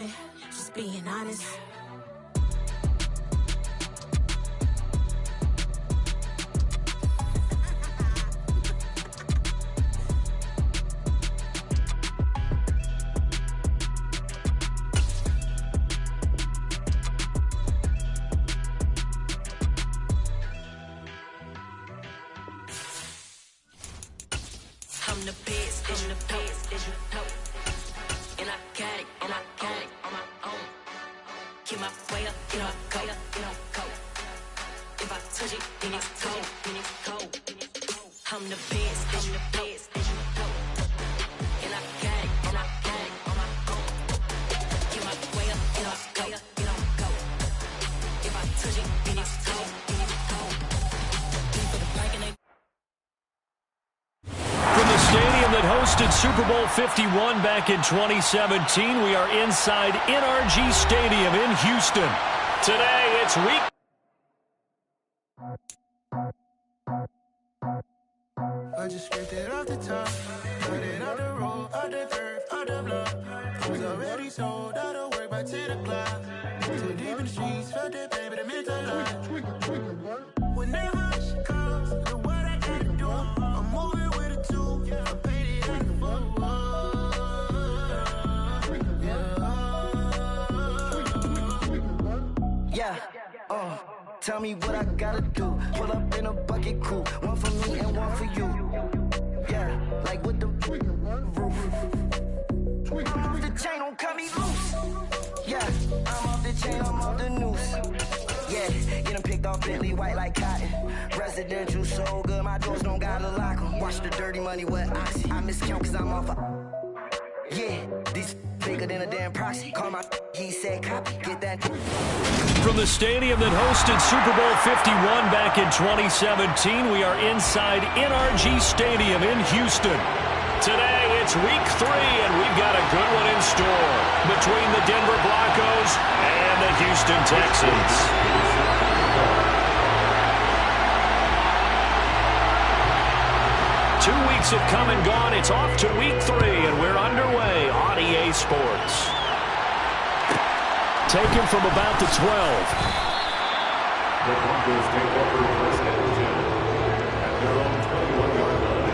bluffing, just being honest. I'm the best, and the best, as you know. And I got it, on my own. Get my way up, get up, go. If I touch it, then it's cold. I'm the best, as you know. And I got it, on my own. Get my way up, get up, go. If I touch it, then it's cold. From the stadium that hosted Super Bowl 51 back in 2017, we are inside NRG Stadium in Houston. Today, it's week. I just scraped it off the top, put it on the road, on the turf, on the block. Was already sold, out of work by 10 o'clock. Too deep in the streets, felt that baby, the mental lie. Whenever she calls, the what I gotta do, I'm moving with a two, I paid it on the phone. Yeah, tell me what I gotta do. Pull up in a bucket crew, one for me and one for you. Yeah, like with the roof. I'm off the chain, don't cut me loose. Yeah, I'm off the chain, I'm off the noose. Yeah, getting picked off Bentley, white like cotton. Residential so good, my doors don't gotta lock 'em. Watch the dirty money with Oxy. I miscount cause I'm off yeah, these bigger than a damn proxy. Call my he said copy, get that. From the stadium that hosted Super Bowl 51 back in 2017, we are inside NRG Stadium in Houston. Today, it's week 3, and we've got a good one in store between the Denver Broncos and the Houston Texans. 2 weeks have come and gone. It's off to week 3, and we're underway on EA Sports. Taken from about the 12. The Broncos take over first and 10 at their own 21-yard line.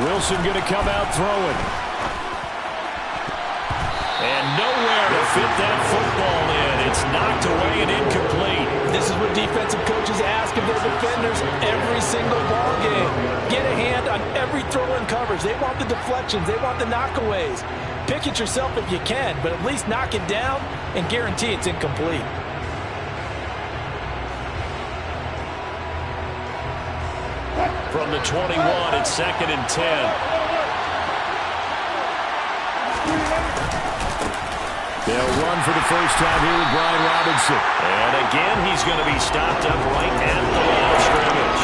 Wilson going to come out throwing. And nowhere to fit that football in. It's knocked away and incomplete. This is what defensive coaches ask of their defenders every single ball game. Get a hand on every throw in coverage. They want the deflections. They want the knockaways. Pick it yourself if you can, but at least knock it down and guarantee it's incomplete. From the 21, it's 2nd and 10. They'll run for the first time here with Brian Robinson. And again, he's going to be stopped up right at the line of scrimmage.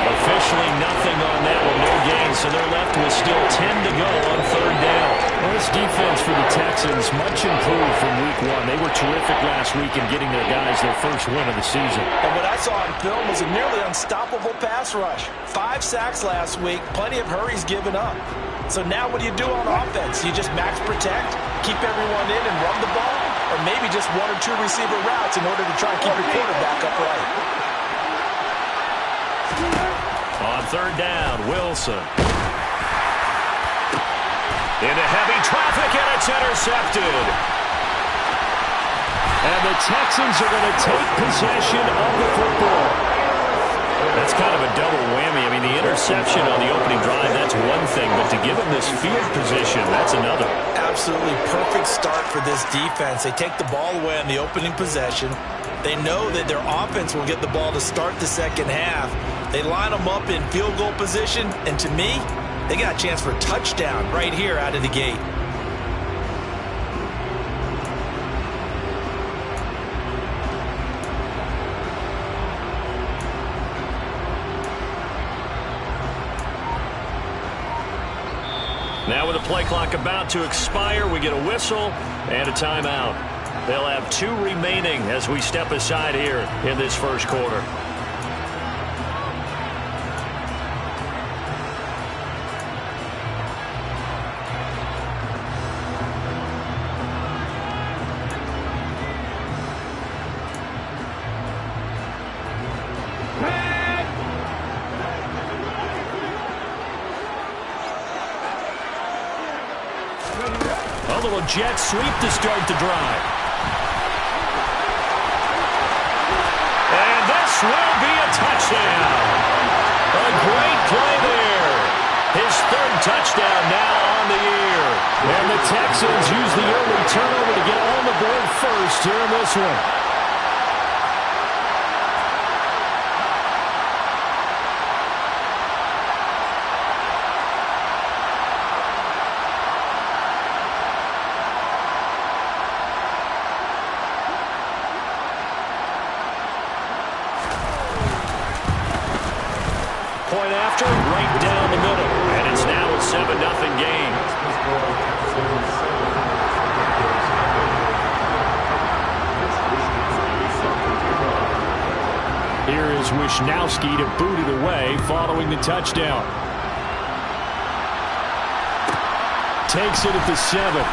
Officially nothing on that one, no gain, so they're left with still 10 to go on 3rd down. Well, this defense for the Texans, much improved from week 1. They were terrific last week in getting their guys their first win of the season. And what I saw on film was a nearly unstoppable pass rush. 5 sacks last week, plenty of hurries given up. So now what do you do on offense? You just max protect, keep everyone in and run the ball, or maybe just 1 or 2 receiver routes in order to try and keep your quarterback upright. On 3rd down, Wilson. Into heavy traffic, and it's intercepted. And the Texans are going to take possession of the football. That's kind of a double whammy. I mean, the interception on the opening drive, that's one thing, but to give them this field position, that's another. Absolutely perfect start for this defense. They take the ball away on the opening possession. They know that their offense will get the ball to start the second half. They line them up in field goal position, and to me, they got a chance for a touchdown right here out of the gate. Now with the play clock about to expire, we get a whistle and a timeout. They'll have 2 remaining as we step aside here in this first quarter. A little jet sweep to start the drive. And this will be a touchdown. A great play there. His 3rd touchdown now on the year. And the Texans use the early turnover to get on the board first here in this one. Point after, right down the middle. And it's now a 7-0 game. Here is Wisnowski to boot it away following the touchdown. Takes it at the 7.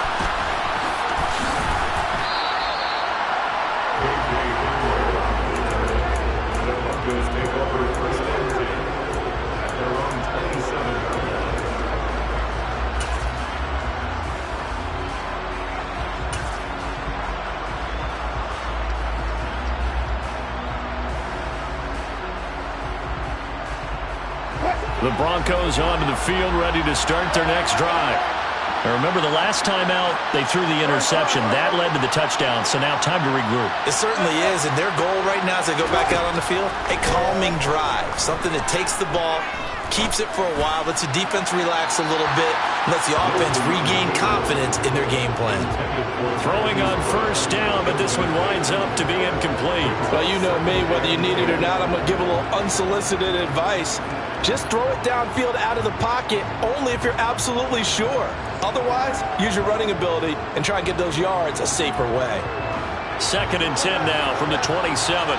The Broncos onto the field, ready to start their next drive. Now remember, the last time out, they threw the interception. That led to the touchdown, so now time to regroup. It certainly is, and their goal right now as they go back out on the field, a calming drive, something that takes the ball, keeps it for a while, lets the defense relax a little bit, lets the offense regain confidence in their game plan. Throwing on 1st down, but this one winds up to be incomplete. Well, you know me, whether you need it or not, I'm going to give a little unsolicited advice. Just throw it downfield out of the pocket only if you're absolutely sure. Otherwise, use your running ability and try and get those yards a safer way. 2nd and 10 now from the 27.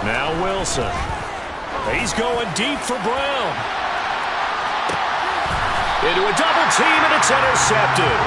Now Wilson. He's going deep for Brown. Into a double team, and it's intercepted.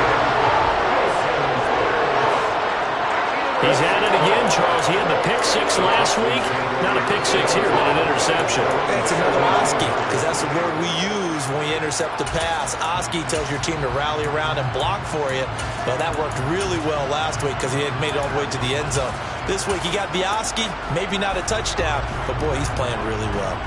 He's at it again, Charles. He had the pick six last week. Not a pick six here, but an interception. It's another Oski, because that's the word we use when we intercept a pass. Oski tells your team to rally around and block for you. Well, that worked really well last week because he had made it all the way to the end zone. This week he got the Oski, maybe not a touchdown, but boy, he's playing really well.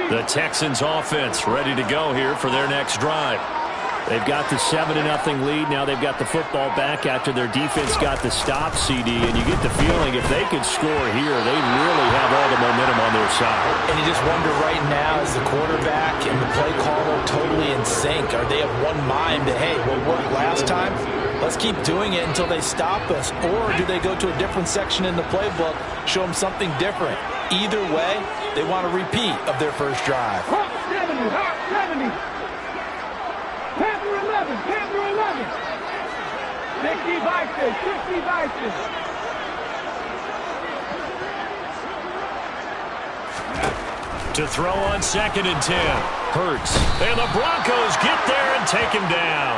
The Texans offense ready to go here for their next drive. They've got the 7-0 lead. Now they've got the football back after their defense got the stop, CD. And you get the feeling if they could score here, they really have all the momentum on their side. And you just wonder right now, is the quarterback and the play caller totally in sync? Are they of one mind that, hey, what worked last time? Let's keep doing it until they stop us. Or do they go to a different section in the playbook, show them something different? Either way, they want a repeat of their first drive. Hawk 70, Hawk 70. Panther 11, Panther 11. 60 Vices, 60 Vices. To throw on 2nd and 10. Hurts. And the Broncos get there and take him down.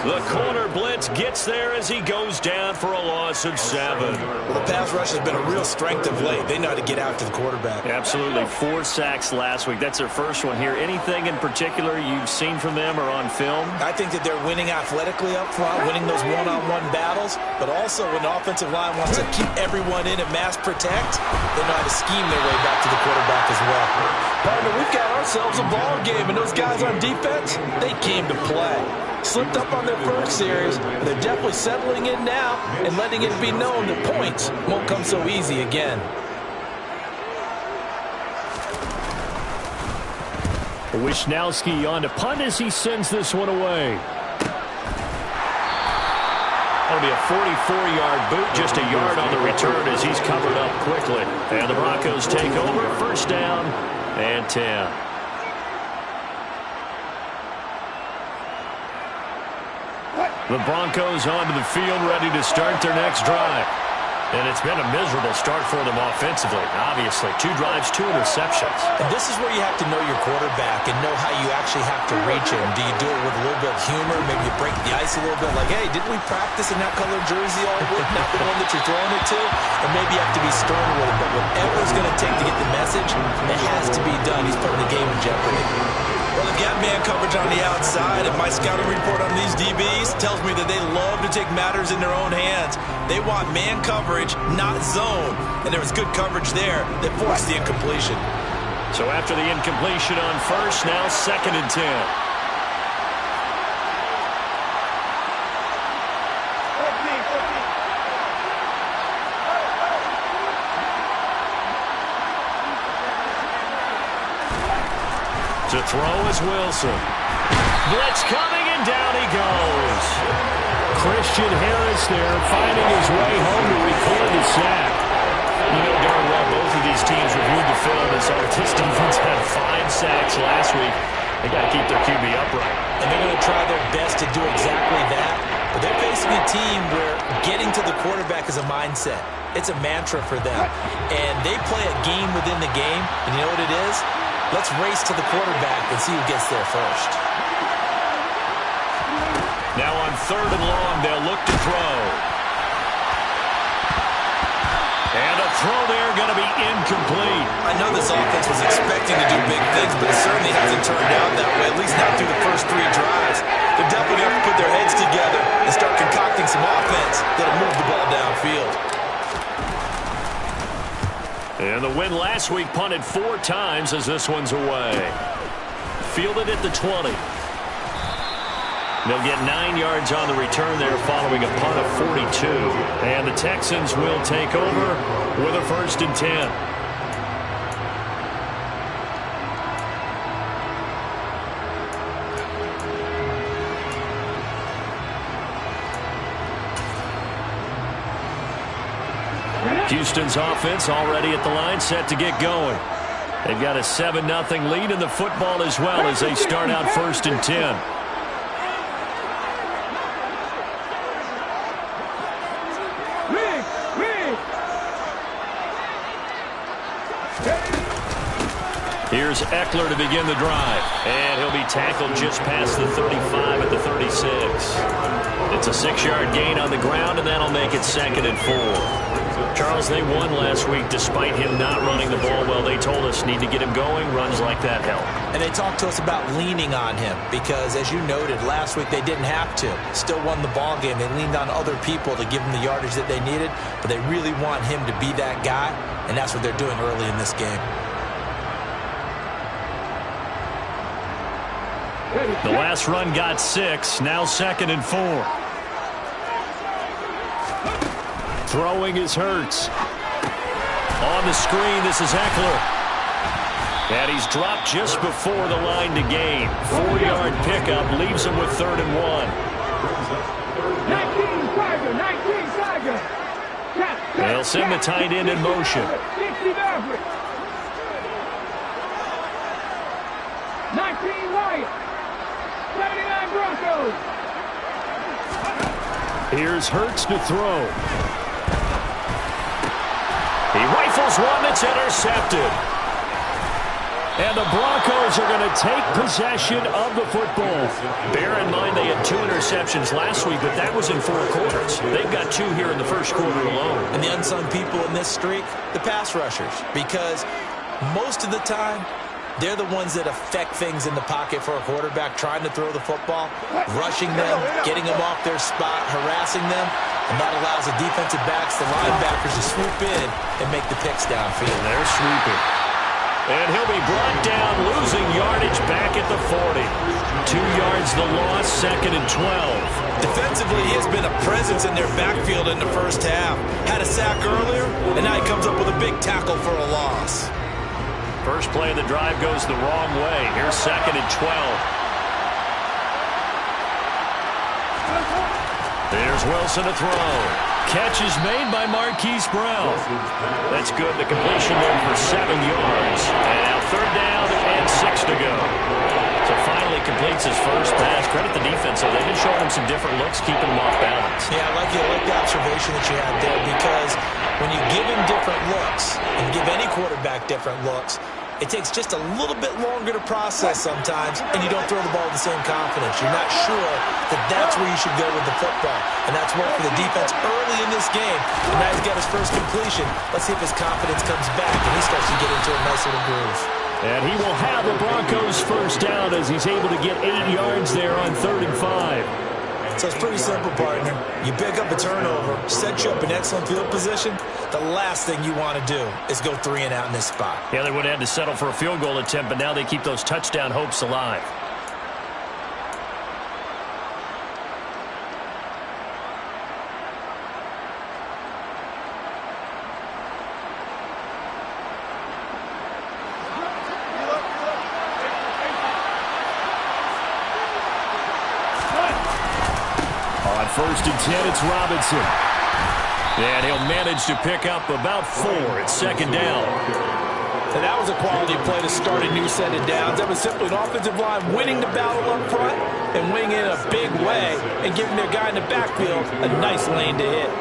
The corner blitz gets there as he goes down for a loss of 7. Well, the pass rush has been a real strength of late. They know how to get after the quarterback. Absolutely. 4 sacks last week. That's their first one here. Anything in particular you've seen from them or on film? I think that they're winning athletically up front, winning those one-on-one battles, but also when the offensive line wants to keep everyone in and mass protect, they know how to scheme their way back to the quarterback as well. Partner, we've got ourselves a ball game, and those guys on defense, they came to play. Slipped up on their first series, but they're definitely settling in now and letting it be known that points won't come so easy again. Wisnowski on to punt as he sends this one away. That'll be a 44-yard boot, just a yard on the return as he's covered up quickly. And the Broncos take over, first down and 10. The Broncos onto the field, ready to start their next drive. And it's been a miserable start for them offensively, obviously. 2 drives, 2 interceptions. And this is where you have to know your quarterback and know how you actually have to reach him. Do you do it with a little bit of humor? Maybe you break the ice a little bit, like, hey, didn't we practice in that colored jersey all week, not the one that you're throwing it to? And maybe you have to be stern with it. But whatever it's going to take to get the message, it has to be done. He's putting the game in jeopardy. Well, they've got man coverage on the outside, and my scouting report on these DBs tells me that they love to take matters in their own hands. They want man coverage, not zone. And there was good coverage there that forced the incompletion. So after the incompletion on first, now 2nd and 10. To throw is Wilson. Blitz coming, and down he goes. Christian Harris there, finding his way home to record the sack. You know darn well both of these teams reviewed the film and saw that this defense had 5 sacks last week. They got to keep their QB upright. And they're going to try their best to do exactly that. But they're facing a team where getting to the quarterback is a mindset. It's a mantra for them. And they play a game within the game. And you know what it is? Let's race to the quarterback and see who gets there first. Now on 3rd and long, they'll look to throw. And a throw there going to be incomplete. I know this offense was expecting to do big things, but it certainly hasn't turned out that way, at least not through the first 3 drives. They're definitely going to have to put their heads together and start concocting some offense that'll move the ball downfield. And the win last week punted 4 times as this one's away. Fielded at the 20. They'll get 9 yards on the return there following a punt of 42. And the Texans will take over with a 1st and 10. Houston's offense already at the line, set to get going. They've got a 7-0 lead in the football as well as they start out 1st and 10. Here's Eckler to begin the drive. And he'll be tackled just past the 35 at the 36. It's a 6-yard gain on the ground, and that'll make it 2nd and 4. Charles, they won last week despite him not running the ball well. They told us need to get him going. Runs like that help. And they talked to us about leaning on him because, as you noted, last week they didn't have to. Still won the ball game. They leaned on other people to give them the yardage that they needed, but they really want him to be that guy, and that's what they're doing early in this game. The last run got 6. Now 2nd and 4. Throwing is Hurts. On the screen, this is Eckler. And he's dropped just before the line to gain. 4-yard pickup leaves him with 3rd and 1. 19 Tiger, 19 Tiger. They'll send the tight end in motion. 60 Maverick. 19 Wyatt. 79 Broncos. Here's Hurts to throw. He rifles one that's intercepted. And the Broncos are going to take possession of the football. Bear in mind they had 2 interceptions last week, but that was in 4 quarters. They've got 2 here in the first quarter alone. And the unsung people in this streak, the pass rushers, because most of the time, they're the ones that affect things in the pocket for a quarterback, trying to throw the football, rushing them, getting them off their spot, harassing them, and that allows the defensive backs, the linebackers, to swoop in and make the picks downfield. They're sweeping. And he'll be brought down, losing yardage back at the 40. 2 yards the loss, 2nd and 12. Defensively, he has been a presence in their backfield in the first half. Had a sack earlier, and now he comes up with a big tackle for a loss. First play of the drive goes the wrong way. Here's 2nd and 12. There's Wilson to throw. Catch is made by Marquise Brown. That's good. The completion there for 7 yards. And now 3rd down and 6 to go. So finally completes his first pass. Credit the defense. So they've been showing him some different looks, keeping him off balance. Yeah, I like the observation that you had there, because when you give him different looks and give any quarterback different looks, it takes just a little bit longer to process sometimes, and you don't throw the ball with the same confidence. You're not sure that that's where you should go with the football, and that's worked for the defense early in this game. And now he's got his first completion. Let's see if his confidence comes back, and he starts to get into a nice little groove. And he will have the Broncos first down as he's able to get 8 yards there on 3rd and 5. So it's pretty simple, partner. You pick up a turnover, set you up in excellent field position. The last thing you want to do is go 3 and out in this spot. Yeah, they would have had to settle for a field goal attempt, but now they keep those touchdown hopes alive. On 1st and 10, it's Robinson. And he'll manage to pick up about 4 at 2nd down. And that was a quality play to start a new set of downs. That was simply an offensive line winning the battle up front and winning it in a big way and giving their guy in the backfield a nice lane to hit.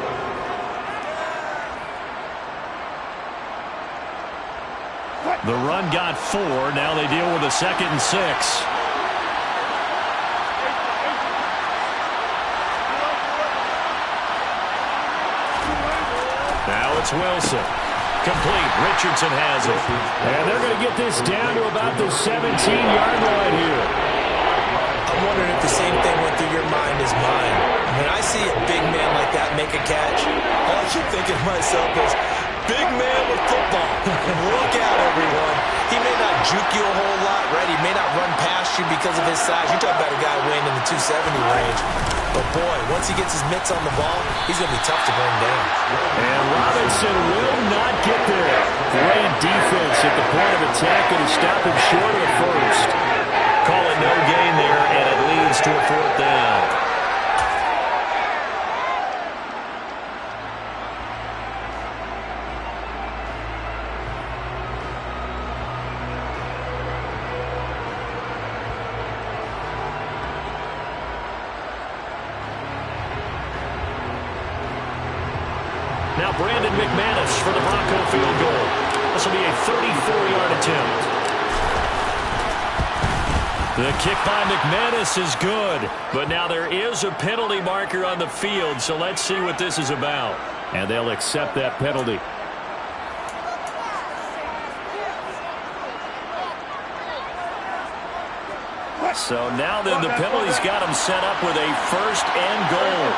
The run got 4. Now they deal with a 2nd and 6. Now it's Wilson. Complete. Richardson has it. And they're going to get this down to about the 17-yard line here. I'm wondering if the same thing went through your mind as mine. When I see a big man like that make a catch, all I keep thinking to myself is, big man with football. Look out, everyone. He may not juke you a whole lot, right? He may not run past you because of his size. You're talking about a guy weighing in the 270 range. But, boy, once he gets his mitts on the ball, he's going to be tough to bring down. And Robinson will not get there. Great defense at the point of attack, and he stopped him short of the first. Call it no gain there, and it leads to a 4th down. Now Brandon McManus for the Bronco field goal. This will be a 34-yard attempt. The kick by McManus is good, but now there is a penalty marker on the field, so let's see what this is about. And they'll accept that penalty. So now then the penalty's got him set up with a 1st and goal.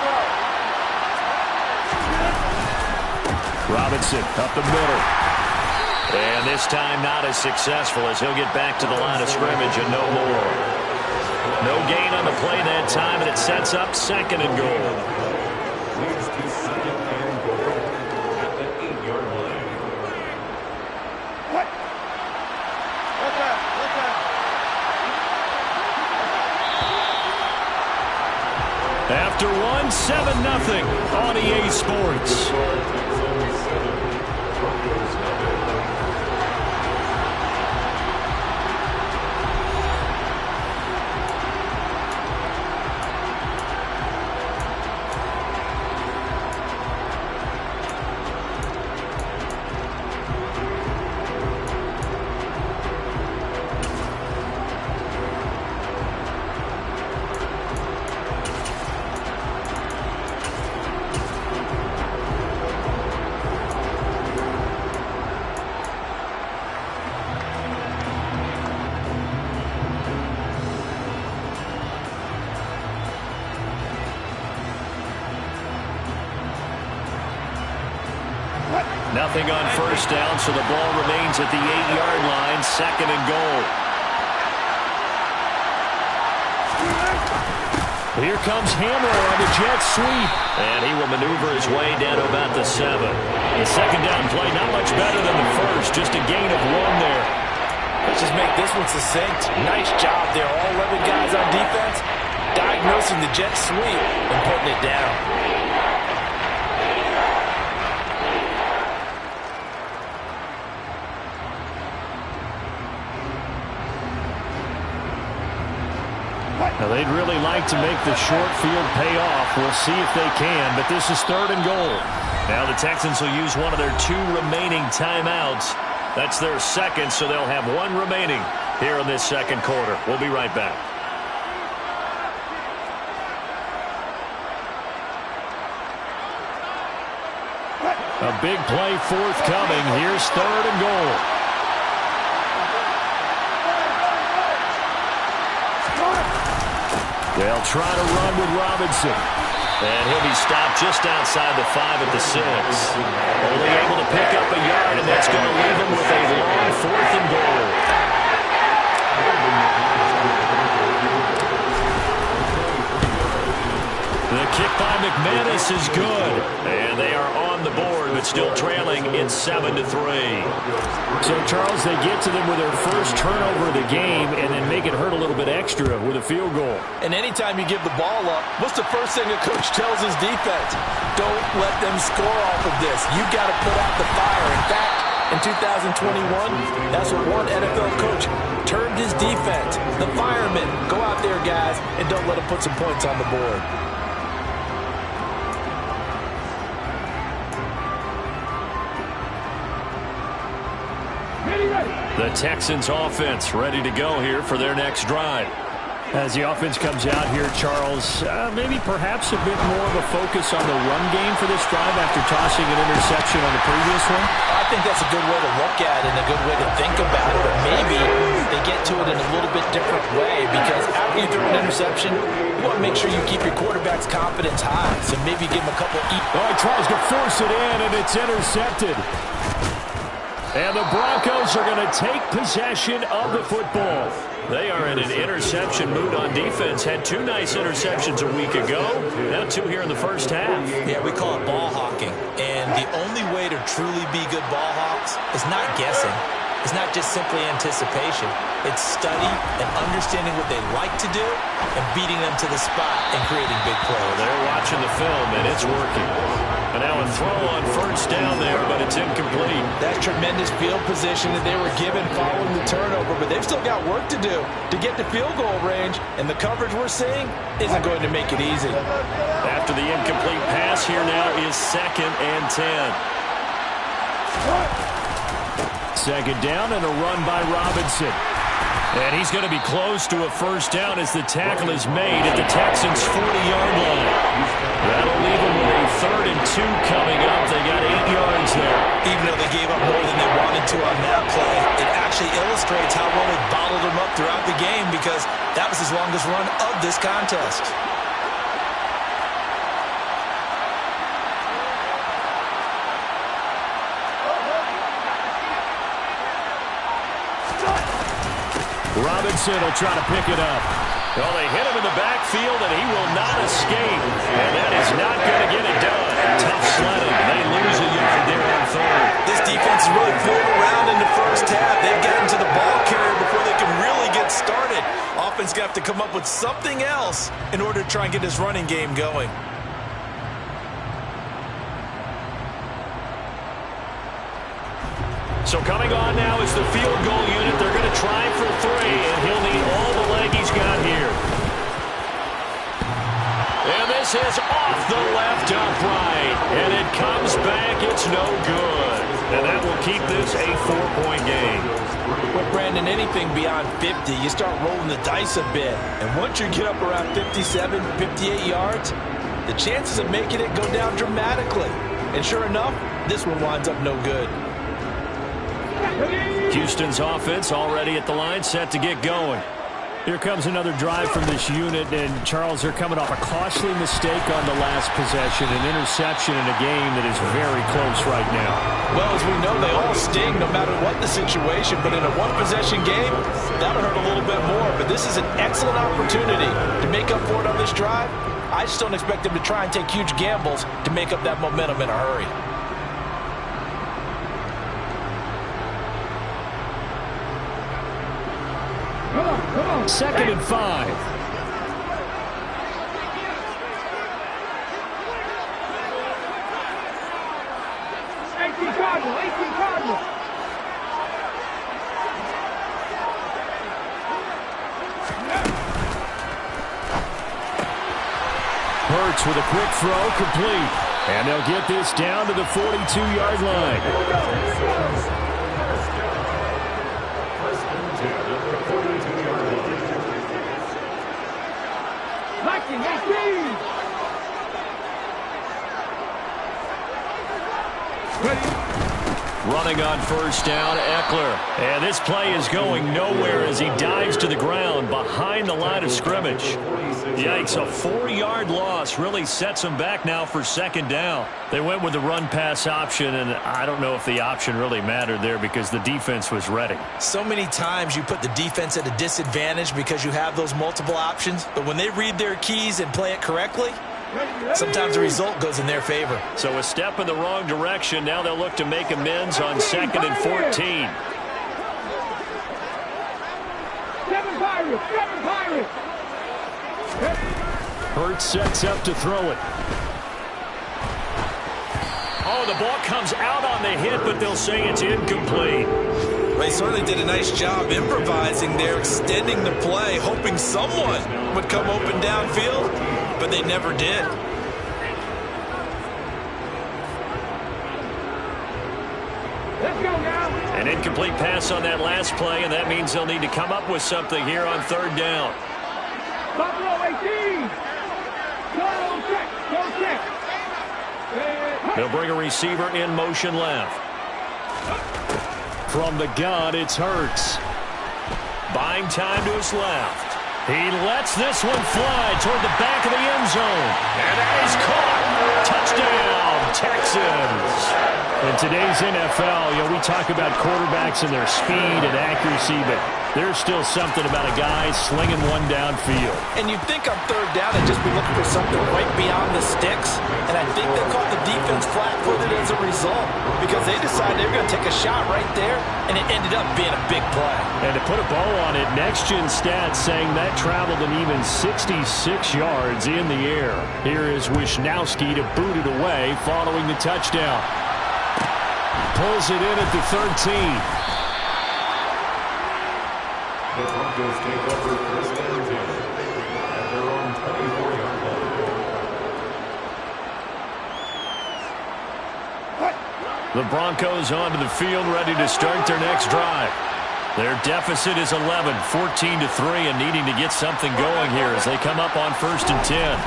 Robinson up the middle. And this time not as successful as he'll get back to the line of scrimmage and no more. No gain on the play that time, and it sets up 2nd and goal. Leads to 2nd and goal at the 8-yard line. After 7-0 on EA Sports. Nothing on 1st down, so the ball remains at the 8-yard line, 2nd and goal. Here comes Hamler on the jet sweep. And he will maneuver his way down to about the 7. The 2nd down play, not much better than the 1st, just a gain of 1 there. Let's just make this one succinct. Nice job there. All 11 guys on defense diagnosing the jet sweep and putting it down. Now, they'd really like to make the short field pay off. We'll see if they can, but this is 3rd and goal. Now the Texans will use one of their 2 remaining timeouts. That's their 2nd, so they'll have 1 remaining here in this 2nd quarter. We'll be right back. A big play forthcoming. Here's 3rd and goal. They'll try to run with Robinson. And he'll be stopped just outside the 5 at the 6. Only able to pick up a yard, and that's going to leave him with a long 4th and goal. The kick by McManus is good. And they are on the board, but still trailing in 7-3. So, Charles, they get to them with their first turnover of the game and then make it hurt a little bit extra with a field goal. And anytime you give the ball up, what's the first thing a coach tells his defense? Don't let them score off of this. You got to put out the fire. In fact, in 2021, that's what one NFL coach termed his defense. The firemen. Go out there, guys, and don't let them put some points on the board. The Texans offense ready to go here for their next drive. As the offense comes out here, Charles, maybe perhaps a bit more of a focus on the run game for this drive after tossing an interception on the previous one? I think that's a good way to look at it and a good way to think about it, but maybe they get to it in a little bit different way because after you throw an interception, you want to make sure you keep your quarterback's confidence high, so maybe give him a couple. Oh, he tries to force it in, and it's intercepted. And the Broncos are going to take possession of the football. They are in an interception mood on defense. Had 2 nice interceptions a week ago. Now 2 here in the first half. Yeah, we call it ball hawking. And the only way to truly be good ball hawks is not guessing. It's not just simply anticipation. It's study and understanding what they like to do and beating them to the spot and creating big plays. They're watching the film, and it's working. And now a throw on first down there, but it's incomplete. That tremendous field position that they were given following the turnover, but they've still got work to do to get to field goal range, and the coverage we're seeing isn't going to make it easy. After the incomplete pass, here now is 2nd and 10. Second down and a run by Robinson. And he's going to be close to a first down as the tackle is made at the Texans' 40-yard line. That'll leave them with a 3rd and 2 coming up. They got 8 yards there. Even though they gave up more than they wanted to on that play, it actually illustrates how well they bottled them up throughout the game because that was his longest run of this contest. Robinson will try to pick it up. Well, they hit him in the backfield, and he will not escape. And that is not going to get it done. Tough sledding. They lose a yard there on 3rd. This defense is really pulled around in the first half. They've gotten to the ball carrier before they can really get started. Offense going to have to come up with something else in order to try and get this running game going. So coming on now is the field goal unit. They're going to try for 3, and he'll need all the leg he's got here. And this is off the left upright. And it comes back. It's no good. And that will keep this a 4-point game. Well, Brandon, anything beyond 50, you start rolling the dice a bit. And once you get up around 57, 58 yards, the chances of making it go down dramatically. And sure enough, this one winds up no good. Houston's offense already at the line, set to get going. Here comes another drive from this unit, and Charles, they're coming off a costly mistake on the last possession, an interception in a game that is very close right now. Well, as we know, they all sting no matter what the situation, but in a one-possession game, that'll hurt a little bit more. But this is an excellent opportunity to make up for it on this drive. I just don't expect them to try and take huge gambles to make up that momentum in a hurry. Come on. 2nd and 5. Hurts with a quick throw, complete. And they'll get this down to the 42-yard line. Running on first down, Eckler. And this play is going nowhere as he dives to the ground behind the line of scrimmage. Yikes, a 4-yard loss really sets them back now for 2nd down. They went with the run-pass option, and I don't know if the option really mattered there because the defense was ready. So many times you put the defense at a disadvantage because you have those multiple options, but when they read their keys and play it correctly, sometimes the result goes in their favor. So a step in the wrong direction. Now they'll look to make amends on 2nd and 14. 7 Pirates. Hurts sets up to throw it. Oh, the ball comes out on the hit, but they'll say it's incomplete. They certainly did a nice job improvising there, extending the play, hoping someone would come open downfield, but they never did. Let's go now. An incomplete pass on that last play, and that means they'll need to come up with something here on 3rd down. Buffalo 18. Go check. They'll bring a receiver in motion left. From the gun, it's Hurts. Buying time to his left. He lets this one fly toward the back of the end zone. And that is caught. Touchdown, Texans. In today's NFL, we talk about quarterbacks and their speed and accuracy, but there's still something about a guy slinging one downfield. And you'd think on 3rd down they'd just be looking for something right beyond the sticks. And I think they caught the defense flat-footed as a result because they decided they were going to take a shot right there, and it ended up being a big play. And to put a bow on it, next-gen stats saying that traveled an even 66 yards in the air. Here is Wisnowski to boot it away following the touchdown. Pulls it in at the 13. The Broncos take over 1st and 10 at their own 24-yard line. The Broncos onto the field, ready to start their next drive. Their deficit is 11, 14-3, and needing to get something going here as they come up on 1st and 10.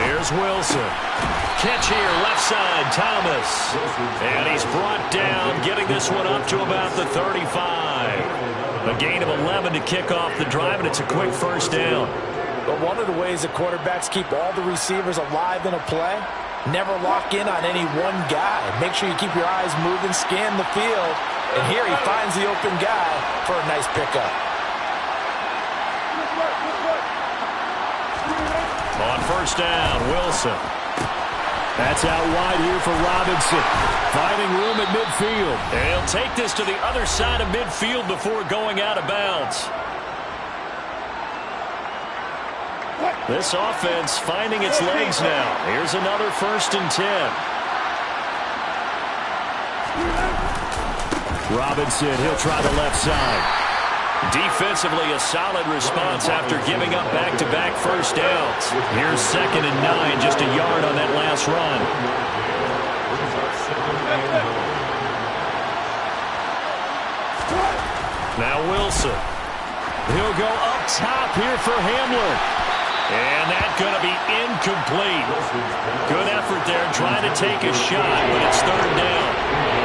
Here's Wilson. Catch here, left side, Thomas. And he's brought down, getting this one up to about the 35. A gain of 11 to kick off the drive, and it's a quick first down. But one of the ways that quarterbacks keep all the receivers alive in a play, never lock in on any one guy. Make sure you keep your eyes moving, scan the field. And here he finds the open guy for a nice pickup. On 1st down, Wilson. That's out wide here for Robinson. Finding room at midfield. And he'll take this to the other side of midfield before going out of bounds. This offense finding its legs now. Here's another 1st and 10. Robinson, he'll try the left side. Defensively, a solid response after giving up back-to-back first downs. Here's 2nd and 9, just a yard on that last run. Now Wilson. He'll go up top here for Hamler. And that's going to be incomplete. Good effort there trying to take a shot, but it's 3rd down.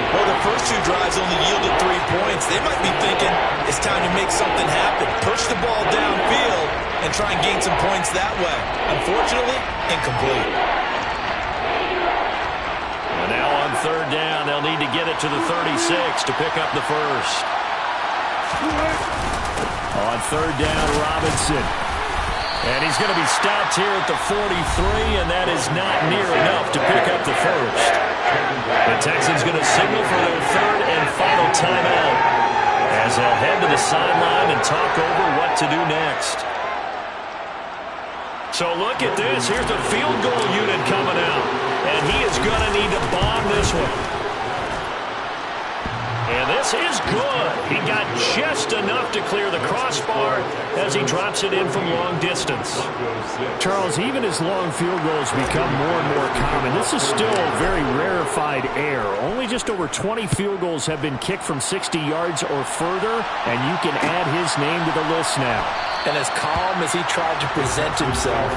Well, the first 2 drives only yielded 3 points. They might be thinking it's time to make something happen. Push the ball downfield and try and gain some points that way. Unfortunately, incomplete. And now on 3rd down, they'll need to get it to the 36 to pick up the first. On 3rd down, Robinson. And he's going to be stopped here at the 43, and that is not near enough to pick up the first. The Texans going to signal for their 3rd and final timeout as they'll head to the sideline and talk over what to do next. So look at this. Here's the field goal unit coming out, and he is going to need to bomb this one. And this is good. He got just enough to clear the crossbar as he drops it in from long distance. Charles, even as long field goals become more and more common, this is still a very rarefied air. Only just over 20 field goals have been kicked from 60 yards or further, and you can add his name to the list now. And as calm as he tried to present himself,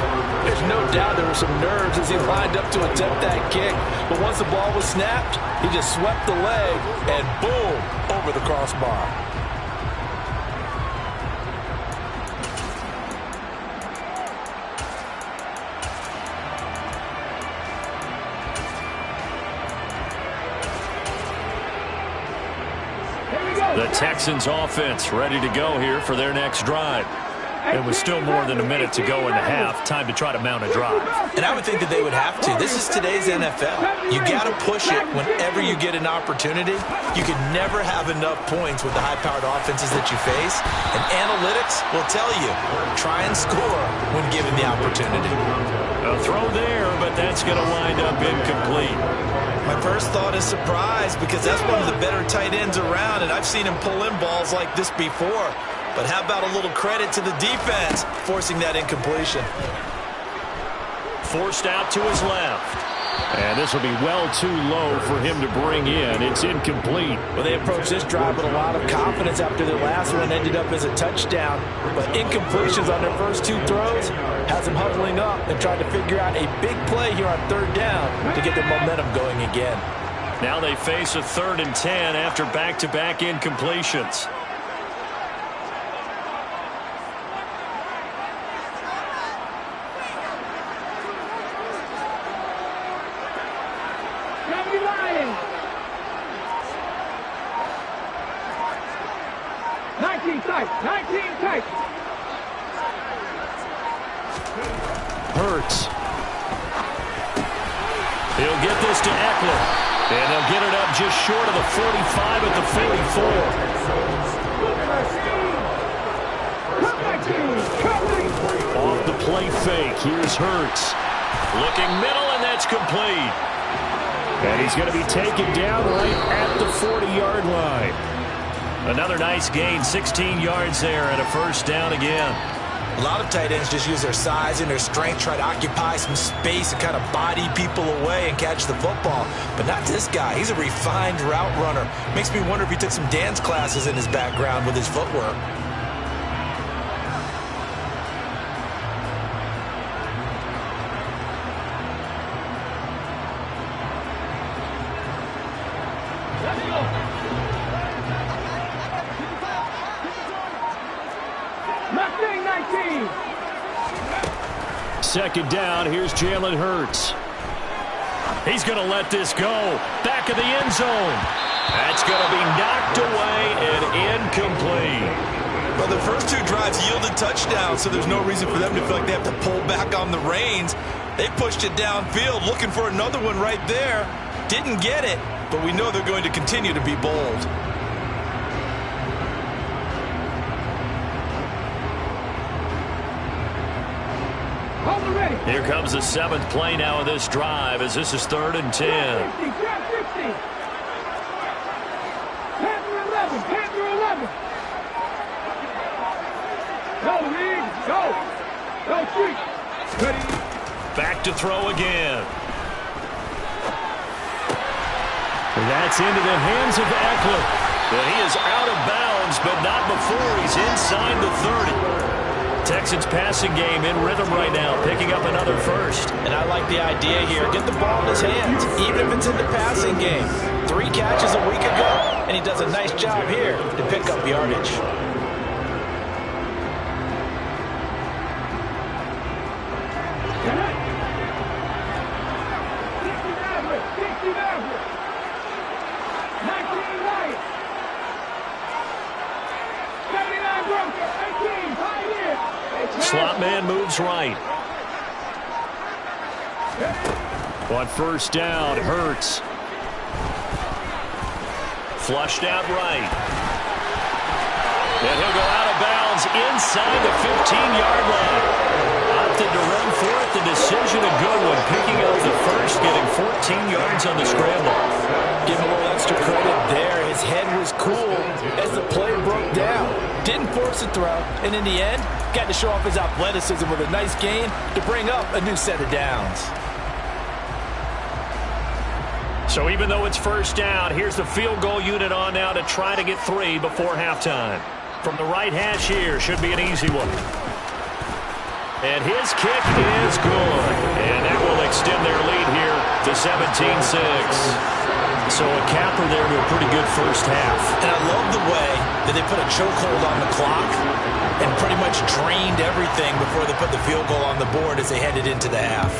there's no doubt there were some nerves as he lined up to attempt that kick. But once the ball was snapped, he just swept the leg and boom, over the crossbar. The Texans offense ready to go here for their next drive. It was still more than a minute to go in the half. Time to try to mount a drive. And I would think that they would have to. This is today's NFL. You got to push it whenever you get an opportunity. You can never have enough points with the high-powered offenses that you face. And analytics will tell you, try and score when given the opportunity. A throw there, but that's going to wind up incomplete. My first thought is surprise because that's one of the better tight ends around, and I've seen him pull in balls like this before. But how about a little credit to the defense forcing that incompletion? Forced out to his left. And this will be well too low for him to bring in. It's incomplete. Well, they approached this drive with a lot of confidence after their last one ended up as a touchdown. But incompletions on their first 2 throws has them huddling up and trying to figure out a big play here on 3rd down to get their momentum going again. Now they face a 3rd and 10 after back-to-back incompletions. Hurts. He'll get this to Eckler. And they'll get it up just short of the 45 at the 44. Off the play fake. Here's Hurts. Looking middle, and that's complete. And he's going to be taken down right at the 40-yard line. Another nice gain, 16 yards there, and a first down again. A lot of tight ends just use their size and their strength, try to occupy some space and kind of body people away and catch the football. But not this guy. He's a refined route runner. Makes me wonder if he took some dance classes in his background with his footwork. Second down, here's Jalen Hurts. He's going to let this go. Back of the end zone. That's going to be knocked away and incomplete. Well, the first two drives yielded touchdowns, so there's no reason for them to feel like they have to pull back on the reins. They pushed it downfield, looking for another one right there. Didn't get it, but we know they're going to continue to be bold. Here comes the seventh play now of this drive as this is 3rd and 10. Panther 11. Go, Reed. Go. Go, shoot. Ready. Back to throw again. That's into the hands of Eckler. But he is out of bounds, but not before he's inside the 30. Texans passing game in rhythm right now, picking up another first. And I like the idea here. Get the ball in his hands, even if it's in the passing game. 3 catches a week ago, and he does a nice job here to pick up yardage. Slot man moves right. On first down, Hurts. Flushed out right. And he'll go out of bounds inside the 15-yard line. Opted to run for it. The decision a good one. Picking up the first, getting 14 yards on the scramble. Give him a little extra credit there. His head was cool as the play broke down. Didn't force a throw, and in the end, got to show off his athleticism with a nice gain to bring up a new set of downs. So even though it's first down, here's the field goal unit on now to try to get 3 before halftime. From the right hash here, should be an easy one. And his kick is good. And that will extend their lead here to 17-6. So a capper there to a pretty good first half. And I love the way that they put a chokehold on the clock and pretty much drained everything before they put the field goal on the board as they headed into the half.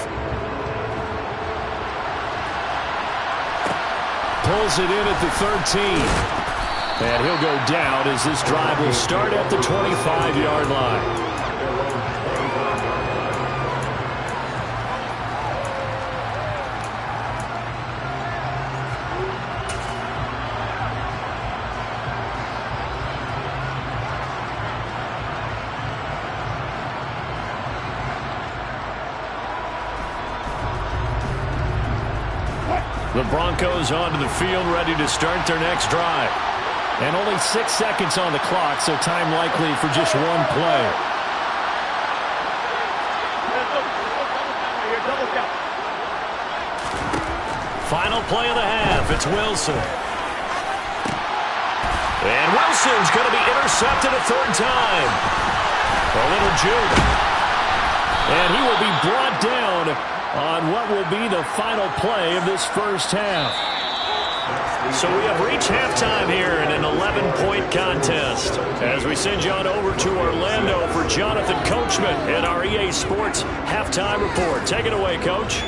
Pulls it in at the 13. And he'll go down as this drive will start at the 25-yard line. The Broncos onto the field, ready to start their next drive. And only 6 seconds on the clock, so time likely for just one play. Final play of the half, it's Wilson. And Wilson's going to be intercepted a 3rd time. A little juke. And he will be brought down on what will be the final play of this first half. So we have reached halftime here in an 11-point contest. As we send you on over to Orlando for Jonathan Coachman and our EA Sports halftime report. Take it away, Coach.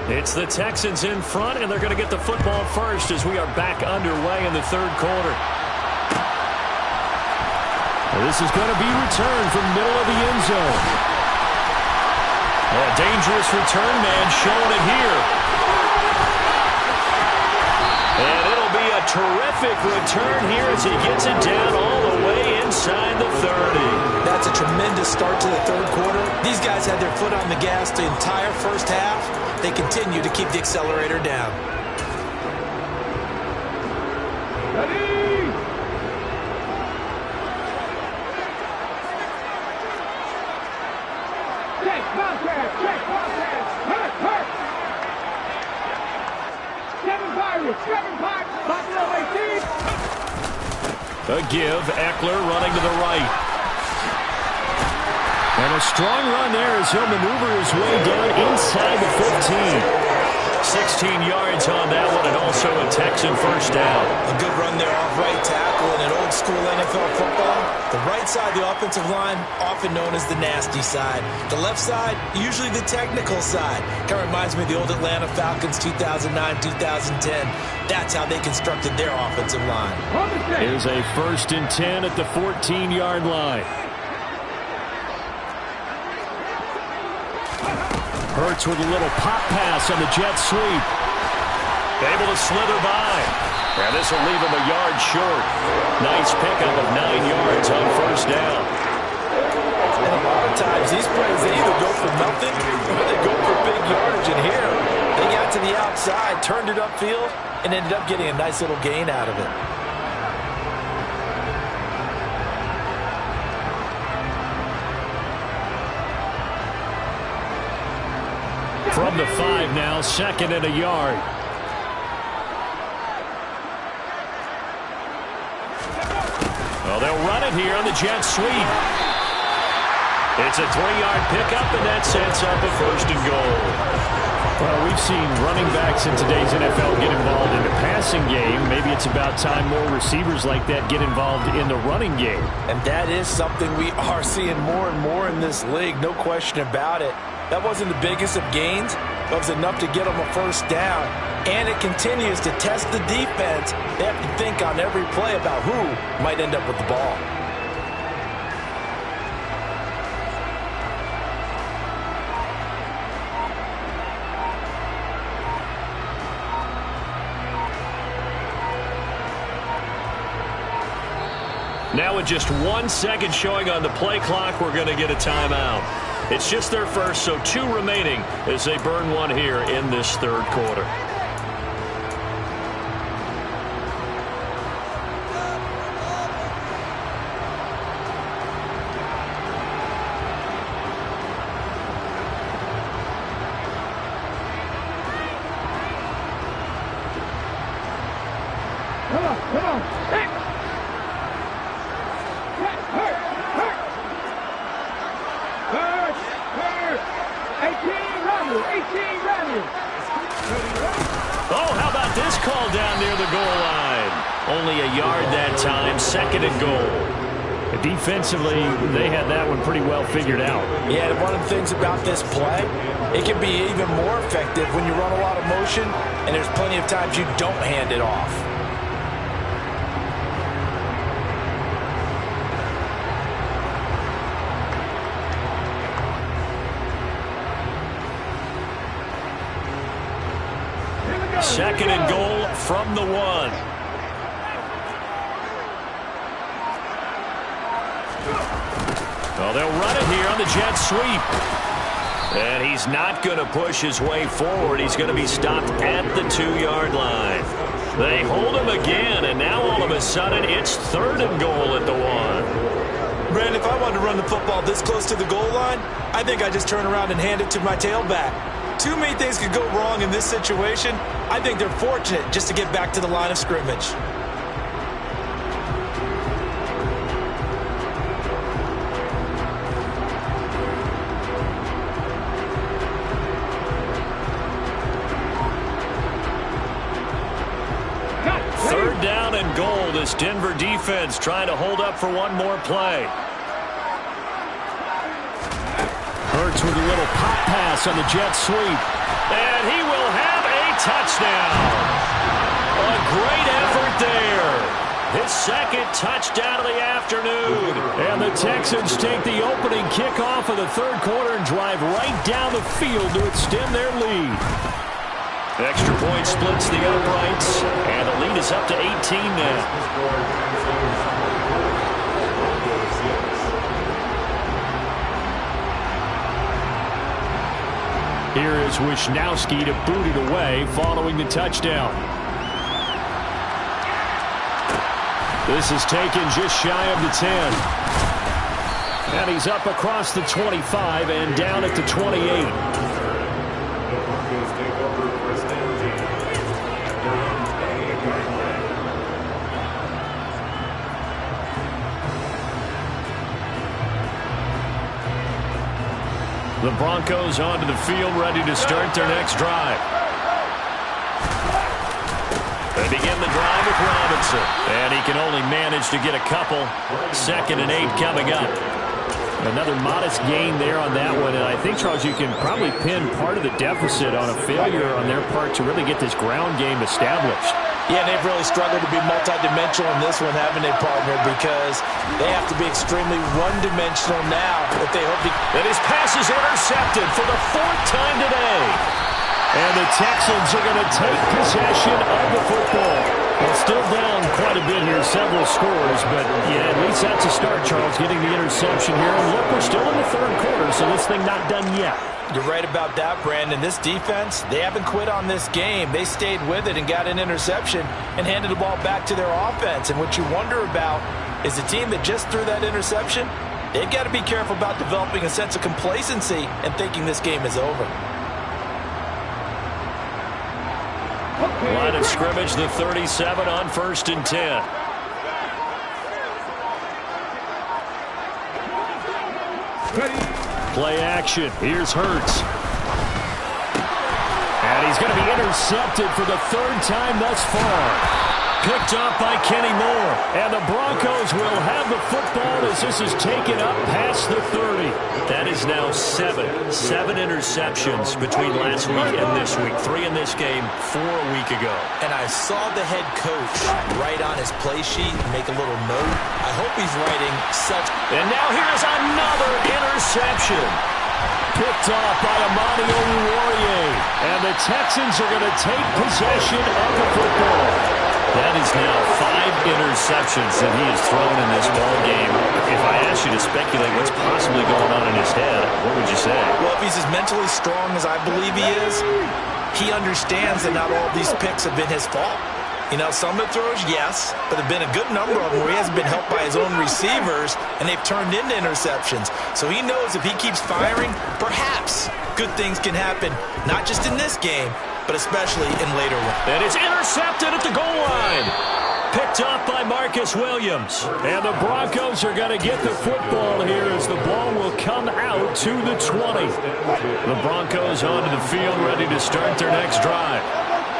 It's the Texans in front, and they're going to get the football first as we are back underway in the 3rd quarter. This is going to be returned from the middle of the end zone. A dangerous return man showing it here. And it'll be a terrific return here as he gets it down all the way inside the 30. That's a tremendous start to the third quarter. These guys had their foot on the gas the entire first half. They continue to keep the accelerator down. Ready? Check, Bobcat, hurt, hurt. Seven Pirates, Buffalo 18. A give, Eckler running to the right. And a strong run there as he'll maneuver his way down inside the 15. 16 yards on that one, and also a Texan first down. A good run there off right tackle in an old school NFL football. The right side of the offensive line, often known as the nasty side. The left side, usually the technical side. Kind of reminds me of the old Atlanta Falcons 2009, 2010. That's how they constructed their offensive line. Here's a 1st and 10 at the 14-yard line. Hurts with a little pop pass on the jet sweep. Able to slither by. And this will leave him a yard short. Nice pickup of 9 yards on first down. And a lot of times these plays, they either go for nothing or they go for big yardage. And here, they got to the outside, turned it upfield, and ended up getting a nice little gain out of it. From the 5 now, 2nd and a yard. Well, they'll run it here on the jet sweep. It's a 3-yard pickup, and that sets up a 1st and goal. Well, we've seen running backs in today's NFL get involved in the passing game. Maybe it's about time more receivers like that get involved in the running game. And that is something we are seeing more and more in this league, no question about it. That wasn't the biggest of gains, but it was enough to get them a first down. And it continues to test the defense. They have to think on every play about who might end up with the ball. Now with just 1 second showing on the play clock, we're going to get a timeout. It's just their first, so 2 remaining as they burn one here in this third quarter. Come on. Hurt. 18 runners. Oh, how about this call down near the goal line? Only a yard that time, 2nd and goal. Defensively, they had that one pretty well figured out. Yeah, and one of the things about this play, it can be even more effective when you run a lot of motion, and there's plenty of times you don't hand it off. Second and goal from the 1. Well, they'll run it here on the jet sweep. And he's not going to push his way forward. He's going to be stopped at the 2-yard line. They hold him again, and now all of a sudden it's 3rd and goal at the 1. Brandon, if I wanted to run the football this close to the goal line, I think I just turn around and hand it to my tailback. Too many things could go wrong in this situation. I think they're fortunate just to get back to the line of scrimmage. Third down and goal. This Denver defense trying to hold up for one more play. Hurts with a little pop pass on the jet sweep. And he will have a touchdown. A great effort there. His 2nd touchdown of the afternoon. And the Texans take the opening kickoff of the third quarter and drive right down the field to extend their lead. Extra point splits the uprights, and the lead is up to 18 now. Here is Wisnowski to boot it away following the touchdown. This is taken just shy of the 10. And he's up across the 25 and down at the 28. The Broncos onto the field, ready to start their next drive. They begin the drive with Robinson, and he can only manage to get a couple. 2nd and 8 coming up. Another modest gain there on that one, and I think, Charles, you can probably pin part of the deficit on a failure on their part to really get this ground game established. Yeah, they've really struggled to be multidimensional in this one, haven't they, partner? Because they have to be extremely one-dimensional now if they hope to... And his pass is intercepted for the 4th time today. And the Texans are going to take possession of the football. Well, still down quite a bit here, several scores, but yeah, at least that's a start, Charles, getting the interception here. And look, we're still in the 3rd quarter, so this thing not done yet. You're right about that, Brandon. This defense, they haven't quit on this game. They stayed with it and got an interception and handed the ball back to their offense. And what you wonder about is the team that just threw that interception, they've got to be careful about developing a sense of complacency and thinking this game is over. Line of scrimmage, the 37 on 1st and 10. Play action. Here's Hurts. And he's going to be intercepted for the 3rd time thus far. Picked off by Kenny Moore. And the Broncos will have the football as this is taken up past the 30. That is now 7 interceptions between last week and this week. 3 in this game, 4 a week ago. And I saw the head coach write on his play sheet and make a little note. I hope he's writing such... And now here's another interception. Picked off by Amani Oruwariye. And the Texans are going to take possession of the football. That is now 5 interceptions that he has thrown in this ball game. If I asked you to speculate what's possibly going on in his head, what would you say? Well, if he's as mentally strong as I believe he is, he understands that not all these picks have been his fault. You know, some of the throws, yes, but there have been a good number of them where he hasn't been helped by his own receivers, and they've turned into interceptions. So he knows if he keeps firing, perhaps good things can happen, not just in this game, but especially in later ones. And it's intercepted at the goal line. Picked off by Marcus Williams. And the Broncos are going to get the football here as the ball will come out to the 20. The Broncos onto the field ready to start their next drive.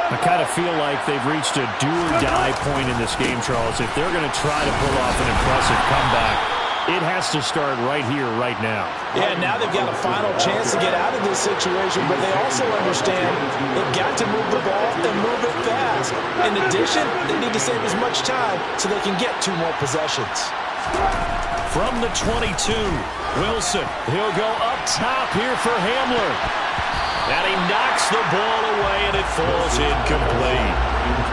I kind of feel like they've reached a do-or-die point in this game, Charles. If they're going to try to pull off an impressive comeback, it has to start right here, right now. Yeah, now they've got a final chance to get out of this situation, but they also understand they've got to move the ball and move it fast. In addition, they need to save as much time so they can get 2 more possessions. From the 22, Wilson. He'll go up top here for Hamler. And he knocks the ball away, and it falls incomplete.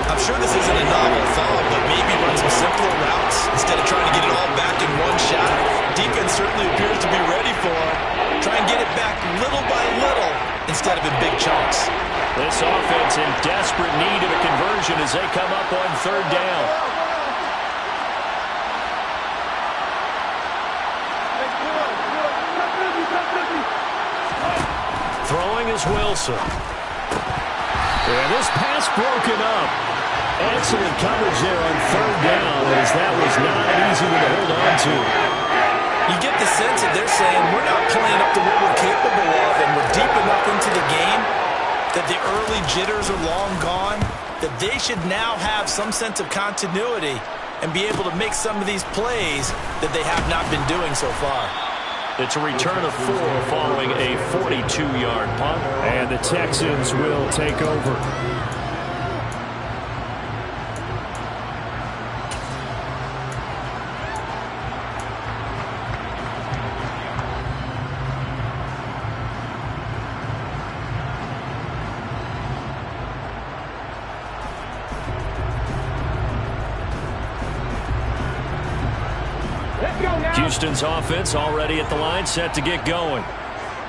I'm sure this isn't a novel thought, but maybe run some simpler routes instead of trying to get it all back in one shot. Defense certainly appears to be ready for him. Try and get it back little by little instead of in big chunks. This offense in desperate need of a conversion as they come up on 3rd down. Throwing is Wilson. And this pass broken up. Excellent coverage there on 3rd down as that was not an easy one to hold on to. You get the sense that they're saying we're not playing up to what we're capable of, and we're deep enough into the game that the early jitters are long gone, that they should now have some sense of continuity and be able to make some of these plays that they have not been doing so far. It's a return of 4 following a 42-yard punt. And the Texans will take over. Houston's offense already at the line, set to get going.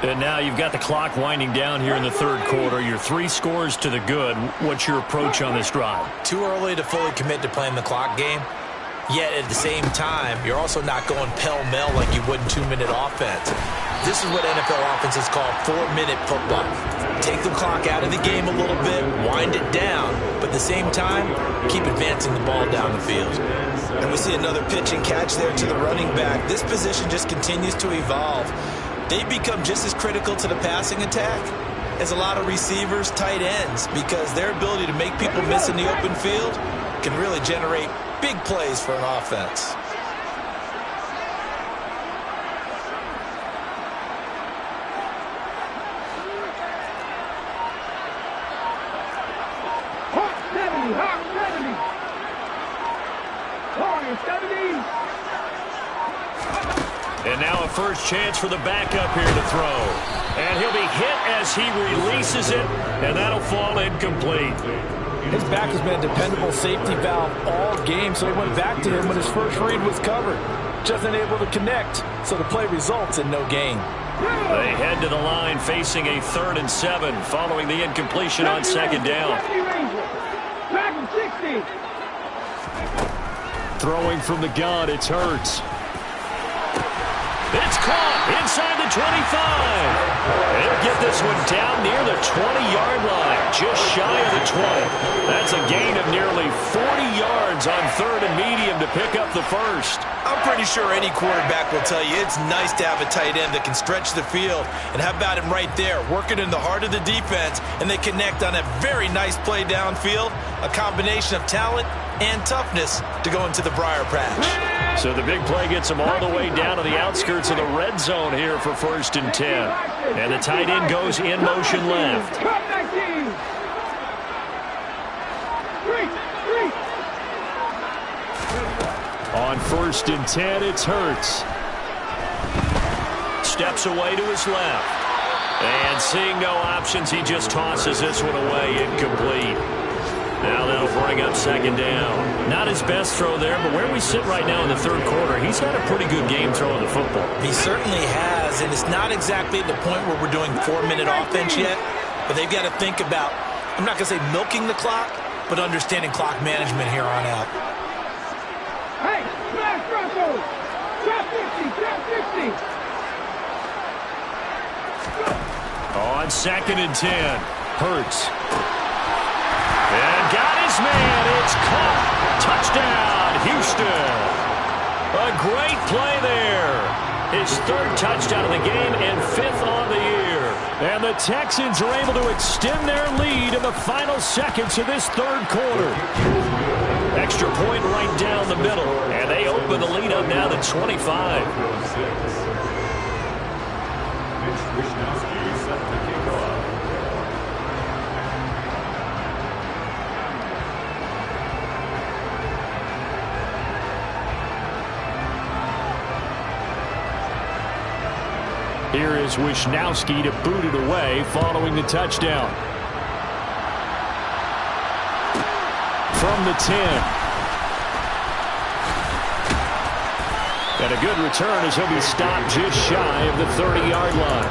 And now you've got the clock winding down here in the third quarter. Your 3 scores to the good. What's your approach on this drive? Too early to fully commit to playing the clock game. Yet at the same time, you're also not going pell-mell like you would in 2-minute offense. This is what NFL offenses call 4-minute football. Take the clock out of the game a little bit, wind it down, but at the same time, keep advancing the ball down the field. And we see another pitch and catch there to the running back. This position just continues to evolve. They become just as critical to the passing attack as a lot of receivers, tight ends, because their ability to make people miss in the open field can really generate big plays for an offense. And now a first chance for the backup here to throw. And he'll be hit as he releases it, and that'll fall incomplete. His back has been a dependable safety valve all game, so he went back to him when his first read was covered. Just unable to connect, so the play results in no gain. They head to the line facing a 3rd and 7 following the incompletion on 2nd down. Throwing from the gun, it's Hurts. It's caught inside the 25. They'll get this one down near the 20-yard line, just shy of the 20. That's a gain of nearly 40 yards on 3rd and medium to pick up the first. I'm pretty sure any quarterback will tell you it's nice to have a tight end that can stretch the field. And how about him right there, working in the heart of the defense, and they connect on a very nice play downfield, a combination of talent and toughness to go into the briar patch. So the big play gets them all the way down to the outskirts of the red zone here for 1st and 10. And the tight end goes in motion left. On 1st and 10, it's Hurts. Steps away to his left. And seeing no options, he just tosses this one away, incomplete. Now that'll bring up 2nd down. Not his best throw there, but where we sit right now in the 3rd quarter, he's had a pretty good game throwing the football. He certainly has, and it's not exactly at the point where we're doing 4-minute offense yet, but they've got to think about, I'm not going to say milking the clock, but understanding clock management here on out. Hey, smash Bronco! Drop 50, drop 50! On 2nd and 10, Hurts. And got his man. It's caught. Touchdown, Houston. A great play there. His 3rd touchdown of the game and 5th on the year. And the Texans are able to extend their lead in the final seconds of this 3rd quarter. Extra point right down the middle. And they open the lead up now to 25. Here is Wisnowski to boot it away following the touchdown. From the 10. And a good return as he'll be stopped just shy of the 30-yard line.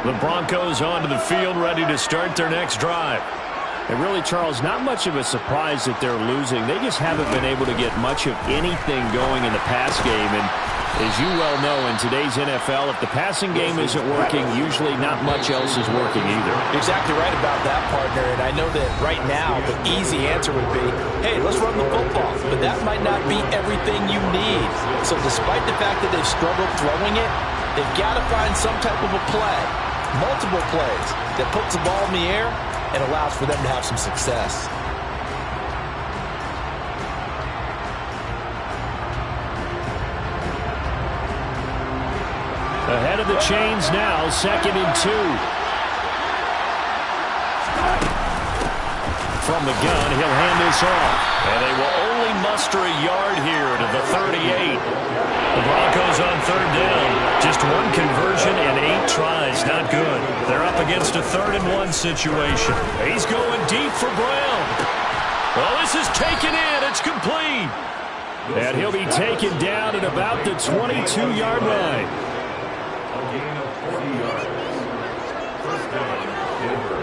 The Broncos onto the field, ready to start their next drive. And really, Charles, not much of a surprise that they're losing. They just haven't been able to get much of anything going in the pass game. And as you well know, in today's NFL, if the passing game isn't working, usually not much else is working either. Exactly right about that, partner. And I know that right now the easy answer would be, hey, let's run the football. But that might not be everything you need. So despite the fact that they've struggled throwing it, they've got to find some type of a play. Multiple plays that puts the ball in the air and allows for them to have some success. Ahead of the chains now, 2nd and 2. From the gun, he'll hand this off. And they will only muster a yard here to the 38. The Broncos on third down. Just one conversion and 8 tries. Not good. They're up against a 3rd-and-1 situation. He's going deep for Brown. Well, this is taken in. It's complete. And he'll be taken down at about the 22-yard line. A gain of 40 yards. First down, Denver.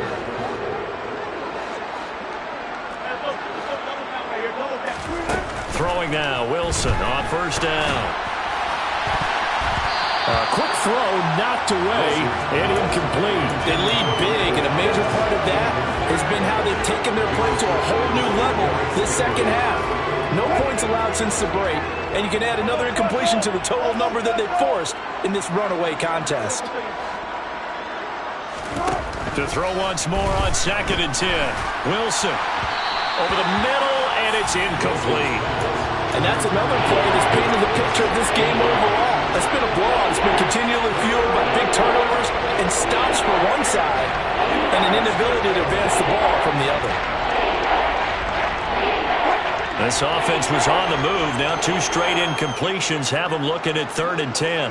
Throwing now, Wilson on first down. A quick throw knocked away and incomplete. They lead big, and a major part of that has been how they've taken their play to a whole new level this second half. No points allowed since the break, and you can add another incompletion to the total number that they forced in this runaway contest. To throw once more on 2nd and 10. Wilson over the middle, and it's incomplete. And that's another play that's painted the picture of this game overall. It's been a blowout. It's been continually fueled by big turnovers and stops for one side and an inability to advance the ball from the other. This offense was on the move. Now 2 straight incompletions have them looking at 3rd and 10.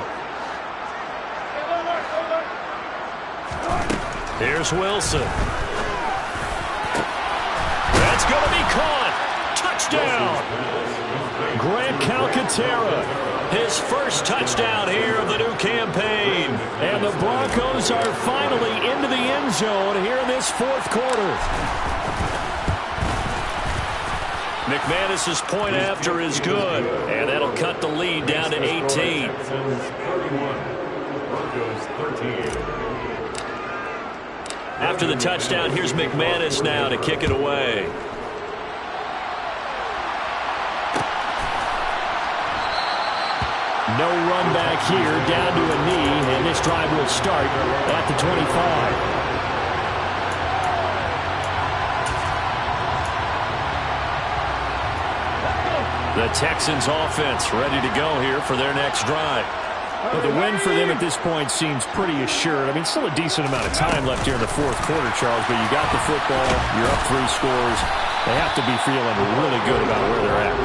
Here's Wilson. That's going to be caught. Touchdown. Grant Calcaterra, His first touchdown here of the new campaign. and the Broncos are finally into the end zone here in this 4th quarter. McManus's point after is good, and that'll cut the lead down to 18. 31. Broncos 13. After the touchdown, here's McManus now to kick it away. No run back here, down to a knee, and this drive will start at the 25. The Texans offense ready to go here for their next drive. But the win for them at this point seems pretty assured. I mean, still a decent amount of time left here in the 4th quarter, Charles, but you got the football, you're up 3 scores. They have to be feeling really good about where they're at.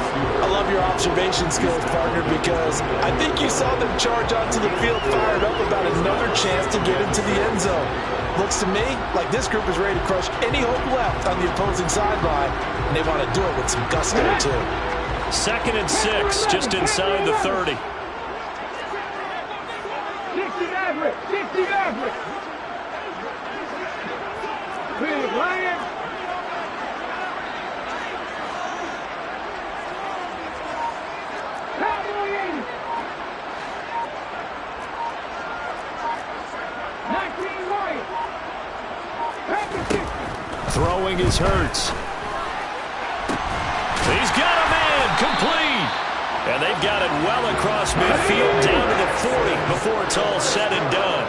I love your observation skills, partner, because I think you saw them charge onto the field fired up about another chance to get into the end zone. Looks to me like this group is ready to crush any hope left on the opposing sideline, and they want to do it with some gusto, too. 2nd and 6, just inside the 30. 60 average, 60 average. Big Lion. Cowboy 80. 19 Lion. Packers 60. Throwing is Hurts. He's got a man, complete. And they've got it well across midfield down to the 40 before it's all said and done.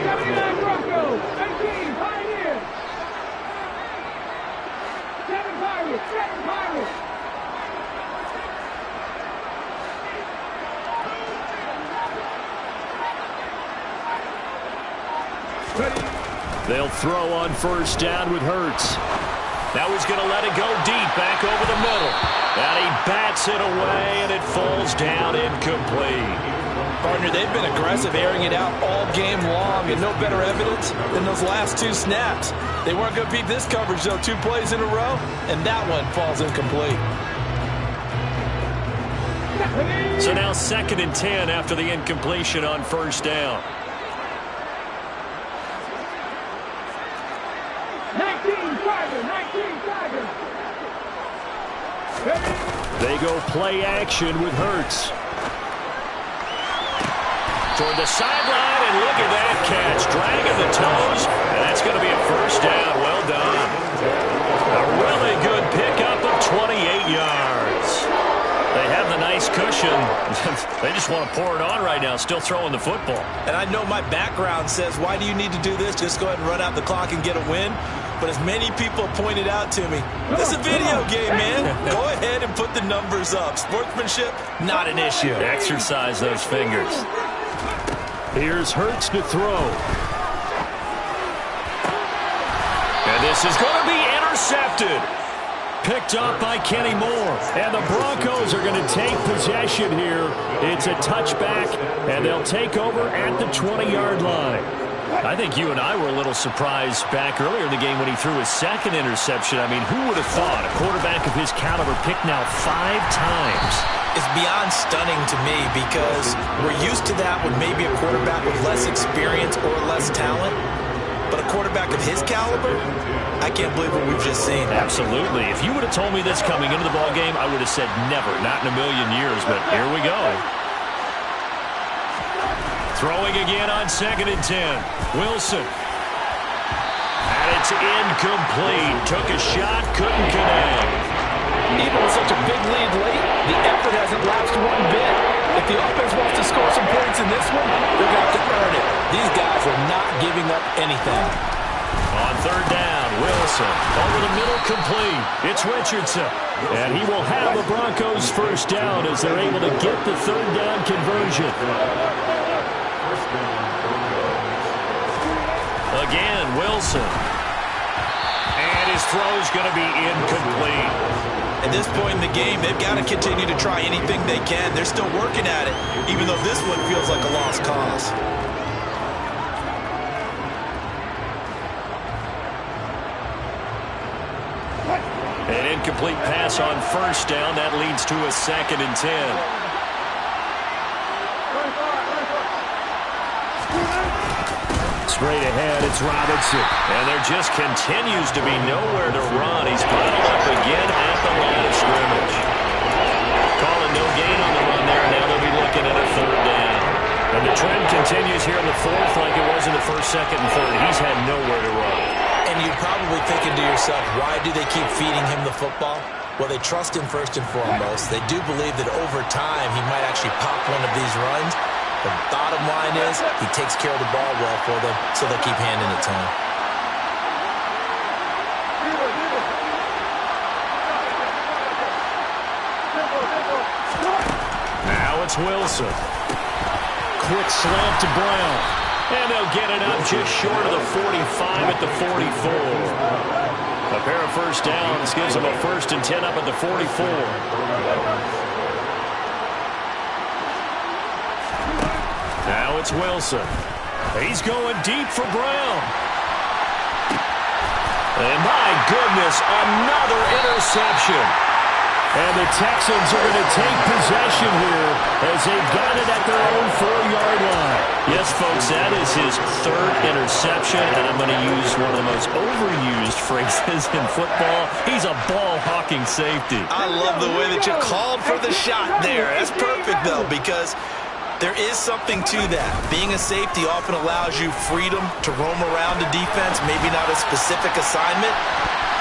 79 Broncos, 18 Pioneers. 7 Pirates, 7 Pirates. They'll throw on first down with Hurts. Now he's going to let it go deep back over the middle. And he bats it away, and it falls down incomplete. Partner, they've been aggressive, airing it out all game long, and no better evidence than those last 2 snaps. They weren't going to beat this coverage, though, 2 plays in a row, and that one falls incomplete. So now 2nd and 10 after the incompletion on first down. 19 Tiger, 19 Tiger. They go play action with Hurts. Toward the sideline, and look at that catch. Dragging the toes, and that's going to be a first down. Well done. A really good pickup of 28 yards. They have the nice cushion. They just want to pour it on right now, still throwing the football. And I know my background says, why do you need to do this? Just go ahead and run out the clock and get a win. But as many people pointed out to me, this is a video game, man. Go ahead and put the numbers up. Sportsmanship, not an issue. Exercise those fingers. Here's Hurts to throw. And this is going to be intercepted. Picked up by Kenny Moore. And the Broncos are going to take possession here. It's a touchback, and they'll take over at the 20-yard line. I think you and I were a little surprised back earlier in the game when he threw his second interception. I mean, who would have thought a quarterback of his caliber picked now 5 times? It's beyond stunning to me because we're used to that with maybe a quarterback with less experience or less talent. But a quarterback of his caliber, I can't believe what we've just seen. Absolutely. If you would have told me this coming into the ballgame, I would have said never, not in a million years. But here we go. Throwing again on 2nd and 10. Wilson. And it's incomplete. Took a shot, couldn't connect. Even with such a big lead late, the effort hasn't lapsed one bit. If the offense wants to score some points in this one, they're going to have to earn it. These guys are not giving up anything. On 3rd down, Wilson. Over the middle, complete. It's Richardson. And he will have the Broncos first down as they're able to get the 3rd down conversion. Again, Wilson. And his throw's going to be incomplete. At this point in the game, they've got to continue to try anything they can. They're still working at it, even though this one feels like a lost cause. An incomplete pass on 1st down. That leads to a 2nd and 10. Straight ahead, it's Robinson. And there just continues to be nowhere to run. He's bottled up again at the line of scrimmage. Calling no gain on the run there. Now they'll be looking at a 3rd down. And the trend continues here in the 4th like it was in the 1st, 2nd, and 3rd. He's had nowhere to run. And you're probably thinking to yourself, why do they keep feeding him the football? Well, they trust him first and foremost. They do believe that over time he might actually pop one of these runs. The bottom line is he takes care of the ball well for them, so they'll keep handing it to him. Now it's Wilson. Quick slant to Brown. And they'll get it up just short of the 45 at the 44. A pair of first downs gives them a 1st and 10 up at the 44. Now it's Wilson. He's going deep for Brown. And my goodness, another interception. And the Texans are going to take possession here as they've got it at their own 4-yard line. Yes, folks, that is his 3rd interception, and I'm going to use one of the most overused phrases in football. He's a ball-hawking safety. I love the way that you called for the shot there. That's perfect, though, because there is something to that. Being a safety often allows you freedom to roam around the defense, maybe not a specific assignment.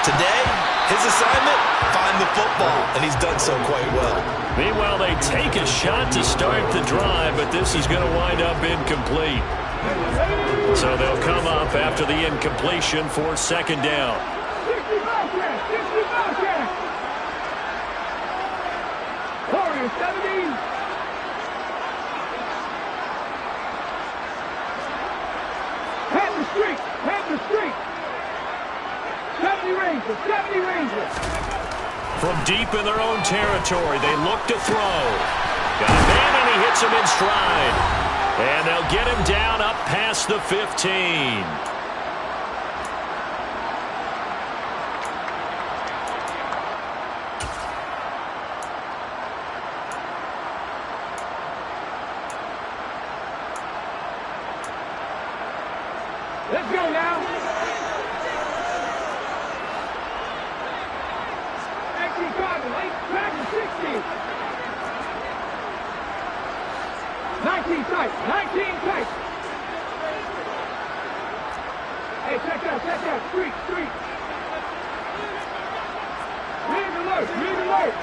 Today, his assignment, find the football, and he's done so quite well. Meanwhile, they take a shot to start the drive, but this is going to wind up incomplete. So they'll come up after the incompletion for 2nd down. 70. Head the street. 70 Rangers. From deep in their own territory, they look to throw. Got a man, and he hits him in stride. And they'll get him down up past the 15. Let's go now. 19 tight. Hey, check out. Street. Read alert.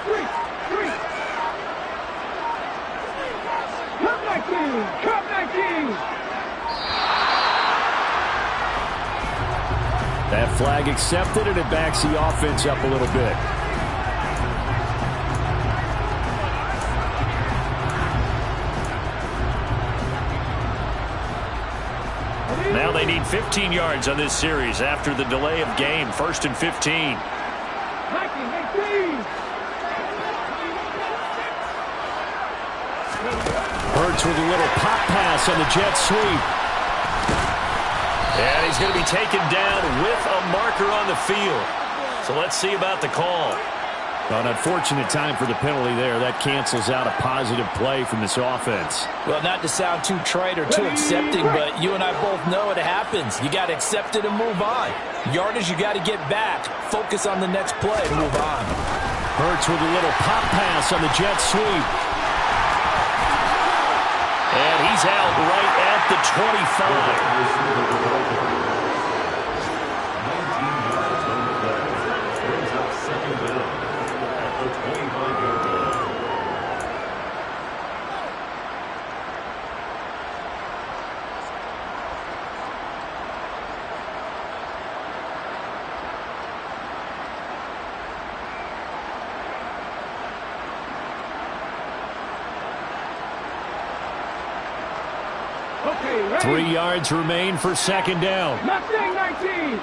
Street. Come 19. That flag accepted, and it backs the offense up a little bit. Now they need 15 yards on this series after the delay of game. 1st and 15. Hurts with a little pop pass on the jet sweep. And he's going to be taken down with a marker on the field. So let's see about the call. An unfortunate time for the penalty there. That cancels out a positive play from this offense. Well, not to sound too trite or too accepting, but you and I both know it happens. You got to accept it and move on. Yardage, you got to get back. Focus on the next play and move on. Hurts with a little pop pass on the jet sweep. And he's out right at the 25. Okay, 3 yards remain for 2nd down. Mustang 19.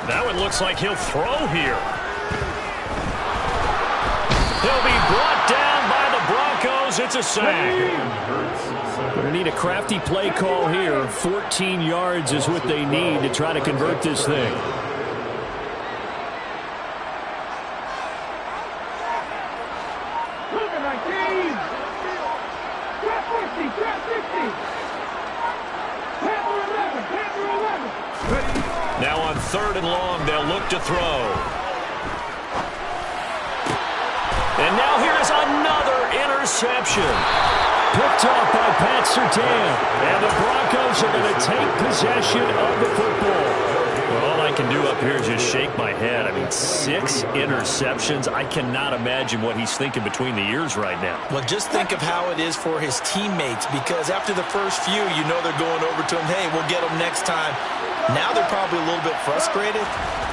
That one looks like he'll throw here. He'll be brought down by the Broncos. It's a sack. Going to need a crafty play call here. 14 yards is what they need to try to convert this thing. Now on 3rd and long, they'll look to throw. And now here's another interception. Picked off by Pat Surtain. And the Broncos are going to take possession of the football. Well, all I can do up here is just shake my head. I mean, 6 interceptions. I cannot imagine what he's thinking between the ears right now. Well, just think of how it is for his teammates, because after the first few, you know they're going over to him, hey, we'll get them next time. Now they're probably a little bit frustrated.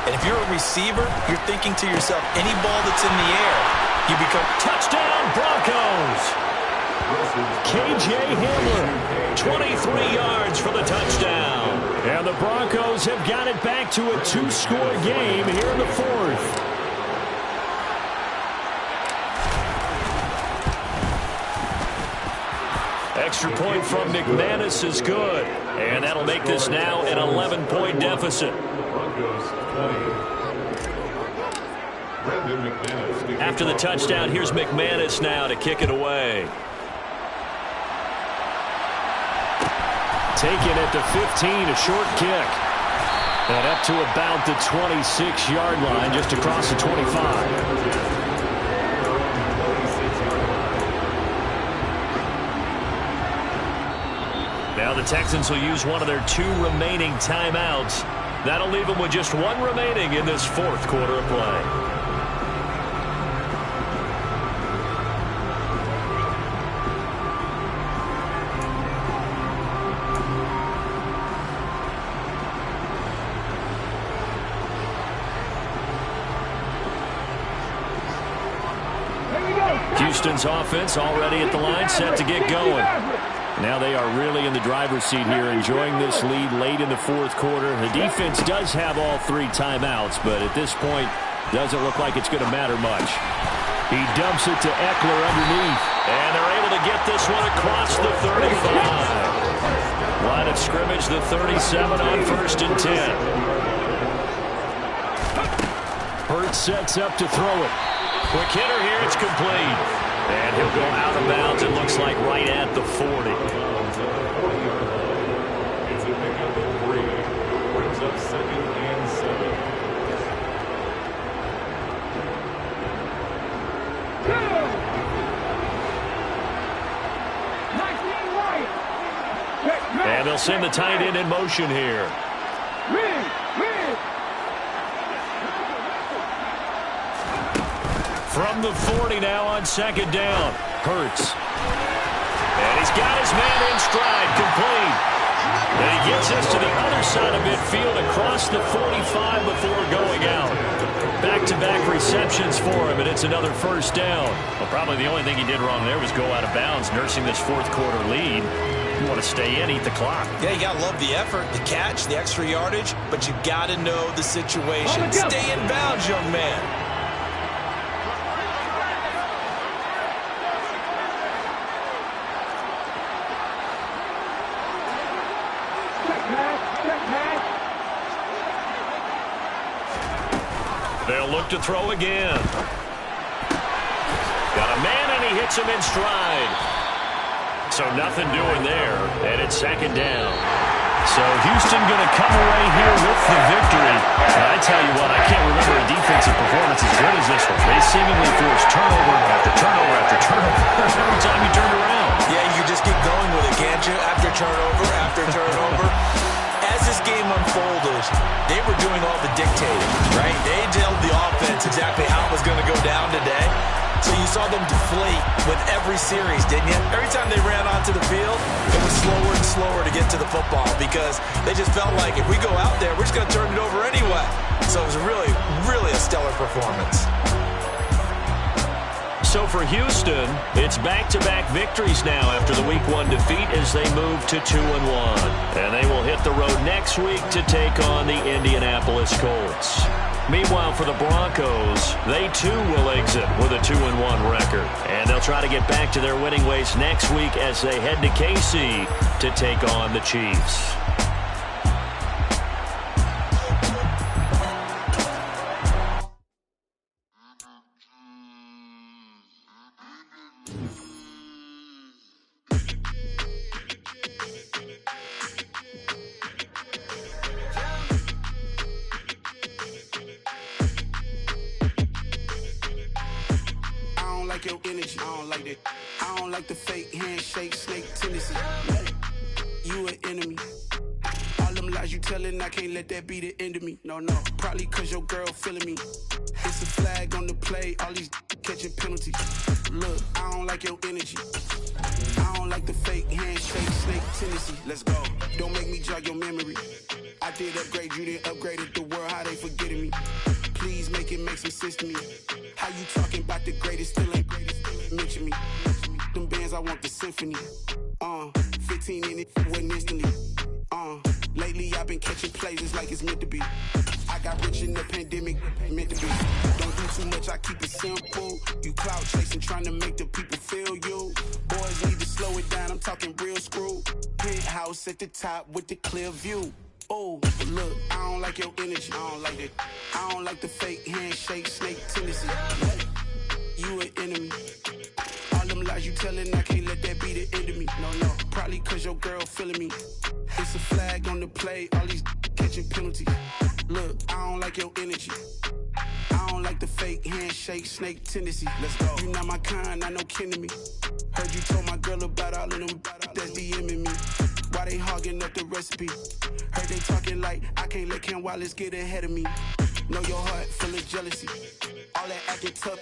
And if you're a receiver, you're thinking to yourself, any ball that's in the air, you become touchdown Broncos. KJ Hamler, 23 yards for the touchdown. And the Broncos have got it back to a 2-score game here in the 4th. Extra point from McManus is good. And that'll make this now an 11-point deficit. After the touchdown, here's McManus now to kick it away. Taken at the 15, a short kick. And up to about the 26-yard line, just across the 25. Now the Texans will use one of their 2 remaining timeouts. That'll leave them with just 1 remaining in this 4th quarter of play. Houston's offense already at the line, set to get going. Now they are really in the driver's seat here, enjoying this lead late in the 4th quarter. The defense does have all 3 timeouts, but at this point, doesn't look like it's going to matter much. He dumps it to Eckler underneath. And they're able to get this one across the 35. Line of scrimmage, the 37 on 1st and 10. Hurts sets up to throw it. Quick hitter here, it's complete. And he'll go out of bounds, it looks like right at the 40. It's a pickup of 3. Brings up 2nd and 7. And they'll send the tight end in motion here. From the 40 now on 2nd down. Hurts. And he's got his man in stride, complete. And he gets us to the other side of midfield across the 45 before going out. Back-to-back receptions for him, and it's another first down. Well, probably the only thing he did wrong there was go out of bounds, nursing this fourth quarter lead. You want to stay in, eat the clock. Yeah, you got to love the effort, the catch, the extra yardage, but you got to know the situation. Stay in bounds, young man. They'll look to throw again. Got a man, and he hits him in stride. So nothing doing there, and it's second down. So Houston going to come away here with the victory. And I tell you what, I can't remember a defensive performance as good as this one. They seemingly forced turnover after turnover after turnover every time you turned around. Yeah, you just keep going with it, can't you? After turnover. As this game unfolded, they were doing all the dictating, right? They told the offense exactly how it was going to go down today. So you saw them deflate with every series, didn't you? Every time they ran onto the field, it was slower and slower to get to the football because they just felt like if we go out there, we're just going to turn it over anyway. So it was really, really a stellar performance. So for Houston, it's back-to-back victories now after the Week 1 defeat as they move to 2-1. And they will hit the road next week to take on the Indianapolis Colts. Meanwhile, for the Broncos, they too will exit with a 2-1 record. And they'll try to get back to their winning ways next week as they head to KC to take on the Chiefs. Your energy, I don't like that. I don't like the fake handshake, snake tendency. You an enemy. All them lies you telling, I can't let that be the end of me. No, probably cause your girl feeling me. It's a flag on the play, all these catching penalties. Look, I don't like your energy. I don't like the fake handshake, snake tendency. Let's go. Don't make me jog your memory. I did upgrade, you didn't upgrade it. The world, how they forgetting me. Please make it make some sense to me. How you talking about the greatest, still ain't greatest, mention me. Them bands, I want the symphony. 15 in it, went instantly. Lately I've been catching plays, it's like it's meant to be. I got rich in the pandemic, meant to be. Don't do too much, I keep it simple. You clout chasing, trying to make the people feel you. Boys need to slow it down, I'm talking real screw. Penthouse at the top with the clear view. Oh, look, I don't like your energy. I don't like it. I don't like the fake handshake, snake tendency. You an enemy. All them lies you telling, I can't let that be the end of me. No, probably cause your girl feeling me. It's a flag on the play, all these catching penalties. Look, I don't like your energy. I don't like the fake handshake, snake tendency. Let's go. You not my kind, I know kin to me. Heard you told my girl about all of them that's DMing me. Why they hogging up the recipe? Heard they talking like I can't let Ken Wallace get ahead of me. Know your heart full of jealousy. All that acting tough,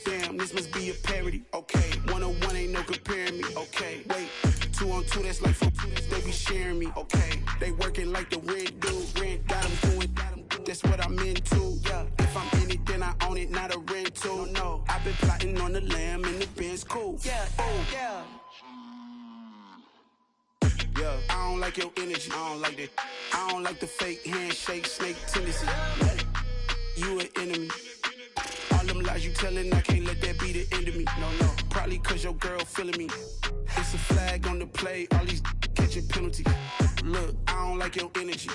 damn, this must be a parody. Okay, 1-on-1 ain't no comparing me. Okay, wait, 2-on-2, that's like 4, they be sharing me. Okay, they working like the rent dude. Rent got them doing, that's what I'm into. Yeah, if I'm in it, then I own it, not a rental. No, I've been plotting on the lamb and the Benz cool. Yeah, oh, yeah. Yeah, I don't like your energy. I don't like that. I don't like the fake handshake, snake tendency. You an enemy. All them lies you telling, I can't let that be the end of me. No, probably cause your girl feeling me. It's a flag on the play, all these catching penalties. Look, I don't like your energy.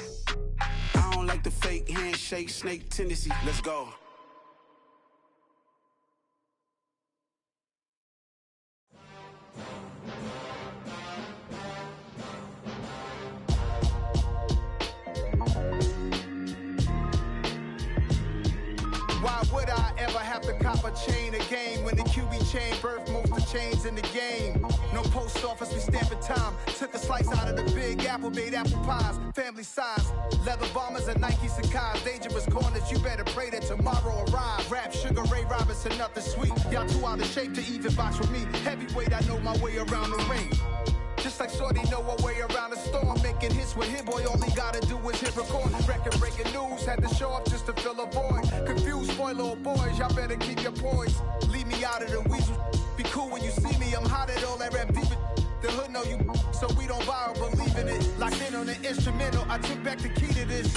I don't like the fake handshake, snake tendency. Let's go. Why would I ever have to cop a chain again when the QB chain birthed most of the chains in the game? No post office, we stamping time. Took a slice out of the big apple, made apple pies. Family size, leather bombers and Nike Sacai's. Dangerous corners, you better pray that tomorrow arrives. Rap, Sugar Ray Robinson, nothing sweet. Y'all too out of shape to even box with me. Heavyweight, I know my way around the ring. Just like Shorty know a way around the storm, making hits with Hit Boy. All he gotta do is hit record. Record breaking news, had to show up just to fill a void. Confused, spoiled little boys, y'all better keep your poise. Leave me out of the weasel. Be cool when you see me, I'm hot at all that rap deep. The hood know you, so we don't buy or believe in it. Locked in on the instrumental, I took back the key to this.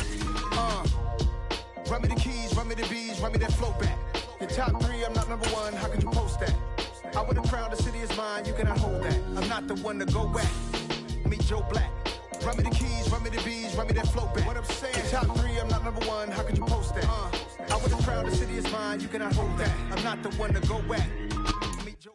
Run me the keys, run me the bees, run me that flow back. Your top 3, I'm not number 1, how could you post that? I would have crowned the city is mine, you cannot hold that. I'm not the one to go back. Meet Joe Black. Run me the keys, run me the bees, run me that flow back. What I'm saying, your top 3, I'm not number 1, how could you post that? I would have crowned the city is mine, you cannot hold that. I'm not the one to go back. Meet Joe.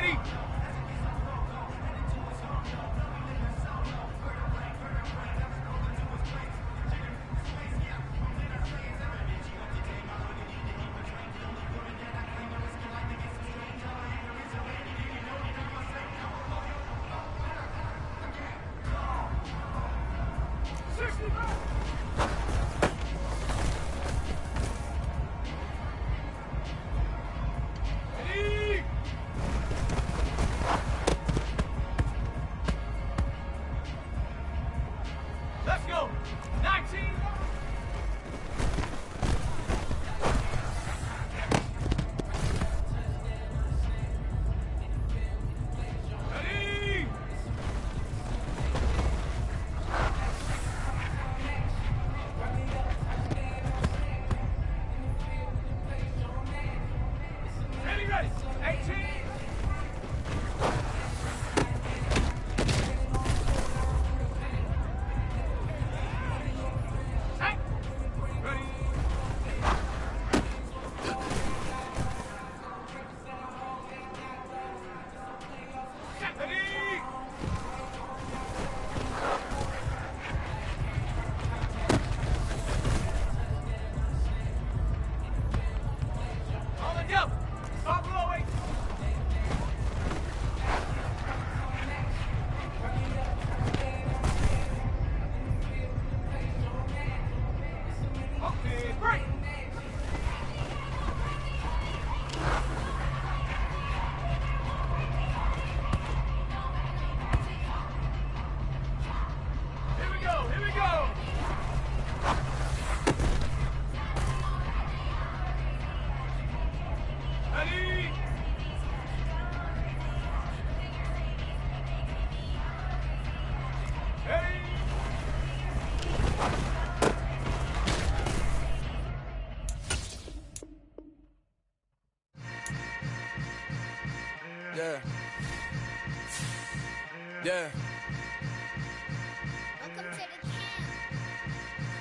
Ready? Let's go. 19. Ready. Ready. 18. Hey. Ready. Ready. On the jump. Stop below 8. Okay, break. Here we go, here we go. Ready? Ready? Yeah. Yeah.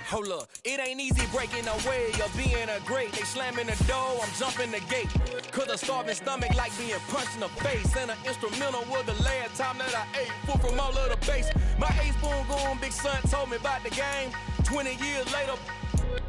Hold up, it ain't easy breaking away or being a great. They slamming the door, I'm jumping the gate. Cause a starving stomach like being punched in the face. And an instrumental was the last time that I ate. Food from all of the bass. My ace boom goon, big son told me about the game. 20 years later,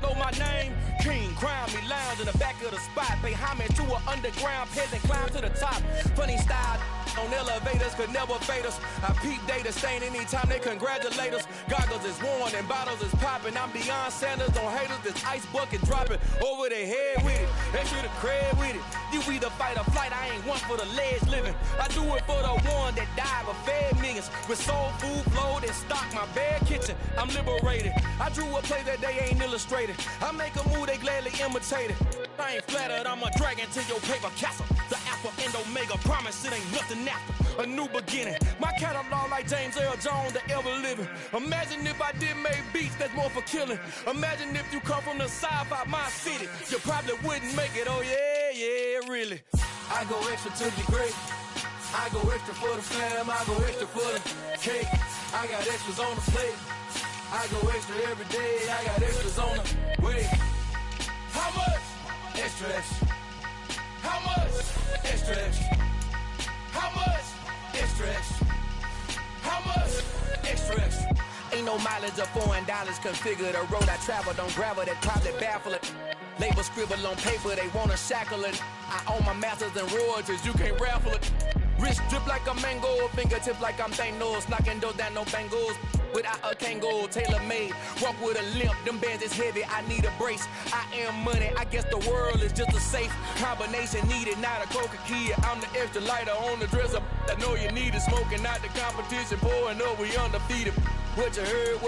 know my name. King, crown me, lounge in the back of the spot. Pay homage to an underground peasant, climb to the top. Funny style on elevators could never fade us. I peep data stain anytime they congratulate us. Goggles is worn and bottles is popping. I'm beyond Sanders on haters, this ice bucket dropping over their head with it. They should have cred with it. You either fight or flight, I ain't one for the ledge living. I do it for the one that died but fed millions. With soul food flowed and stocked my bare kitchen. I'm liberated. I drew a play that they ain't illustrated. I make a move, they gladly imitate it. I ain't flattered, I'm a dragon to your paper castle. The alpha and omega, promise it ain't nothing after. A new beginning. My catalog like James Earl Jones, the ever living. Imagine if I did make beats that's more for killing. Imagine if you come from the sci-fi my city. You probably wouldn't make it, oh yeah, really. I go extra to be great. I go extra for the fam, I go extra for the cake. I got extras on the plate. I go extra every day, I got extras on the way. How much? Extra, extra. How much? Extra, extra. How much? Extra, extra. How much? Extra, extra. Ain't no mileage of $4 configure the road I travel. Don't gravel that probably baffle it. Label scribble on paper, they wanna shackle it. I own my masters and royalties, you can't raffle it. Wrist drip like a mango, fingertips like I'm Thanos. Knocking those down, no bangles. Without a Kango, tailor-made. Walk with a limp, them bands is heavy, I need a brace. I am money, I guess the world is just a safe combination needed, not a coca key. I'm the extra lighter on the dresser. I know you need it, smoking out the competition, pouring up, we undefeated. What you heard,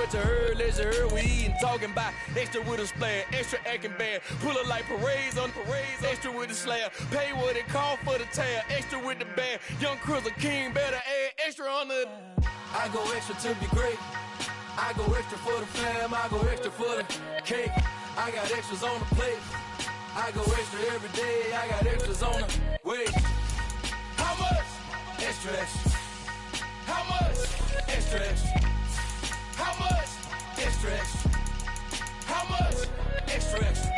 let you heard, we eating, talking about extra with a splash, extra acting bad. Pull up like parades on parades, extra with the slab. Pay what it cost for the tab, extra with the band. Young Cruiser King, better add extra on the. I go extra to be great. I go extra for the fam, I go extra for the cake. I got extras on the plate. I go extra every day, I got extras on the way. How much? Extra, extra. How much? Extra, extra. How much? Extra, extra. How much? Extra, extra.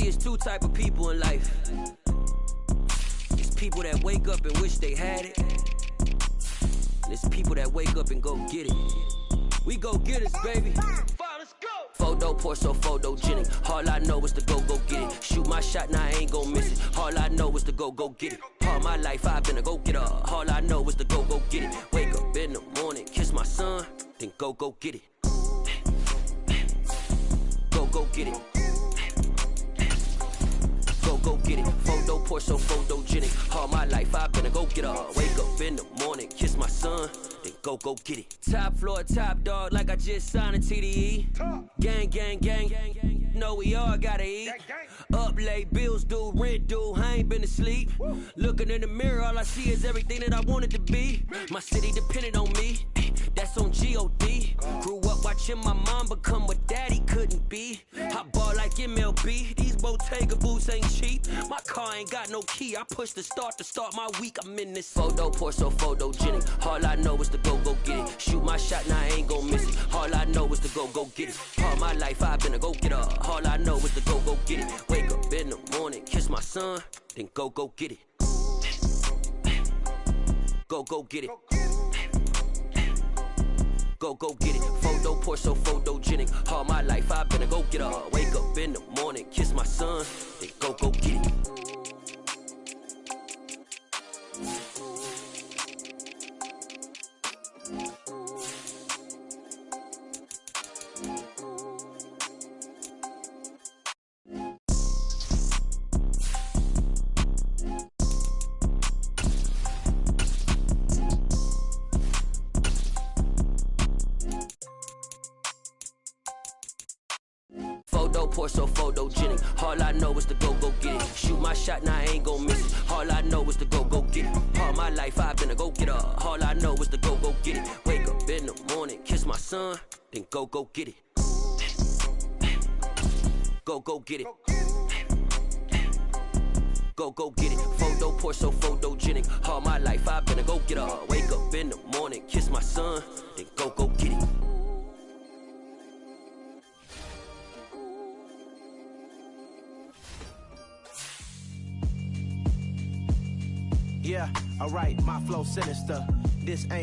See, it's two type of people in life. It's people that wake up and wish they had it. And it's people that wake up and go get it. We go get it, baby. Let's go. Photo pour so photogenic. All I know is to go get it. Shoot my shot, now I ain't gon' miss it. All I know is to go get it. All my life I've been a go-getter. All I know is to go get it. Wake up in the morning, kiss my son, then go get it. Go get it. Go get it. Photo pour so photogenic. All my life I've been a go-getter. Wake up in the morning, kiss my son, then go get it. Top floor, top dog, like I just signed a TDE. Gang. Know we all gotta eat. Up late, bills due, rent due, I ain't been asleep. Looking in the mirror, all I see is everything that I wanted to be. My city depended on me, that's on G.O.D. Grew up watching my mom become what daddy couldn't be. I ball like MLB, these Bottega boots ain't cheap. My car ain't got no key, I push the start to start my week. I'm in this photo pour so photogenic. All I know is to go get it. Shoot my shot, now I ain't gon' miss it. All I know is to go get it. All my life I've been a go-getter. All I know is to go get it. Wake up in the morning, kiss my son, then go get it. Go get it. Go get it. Photo pour so photogenic. All my life I've been a go-getter. Wake up in the morning, kiss my son, then go get it. Photo pour so photogenic. All I know is to go get it. Shoot my shot, now I ain't gon' miss it. All I know is to go get it. All my life I've been a go-getter. All I know is to go get it. Wake up in the morning, kiss my son, then go get it. Go get it. Go get it. Photo pour so photogenic. All my life I've been a go-getter. Wake up in the morning, kiss my son, then go get it. Yeah, alright, my flow sinister. This ain't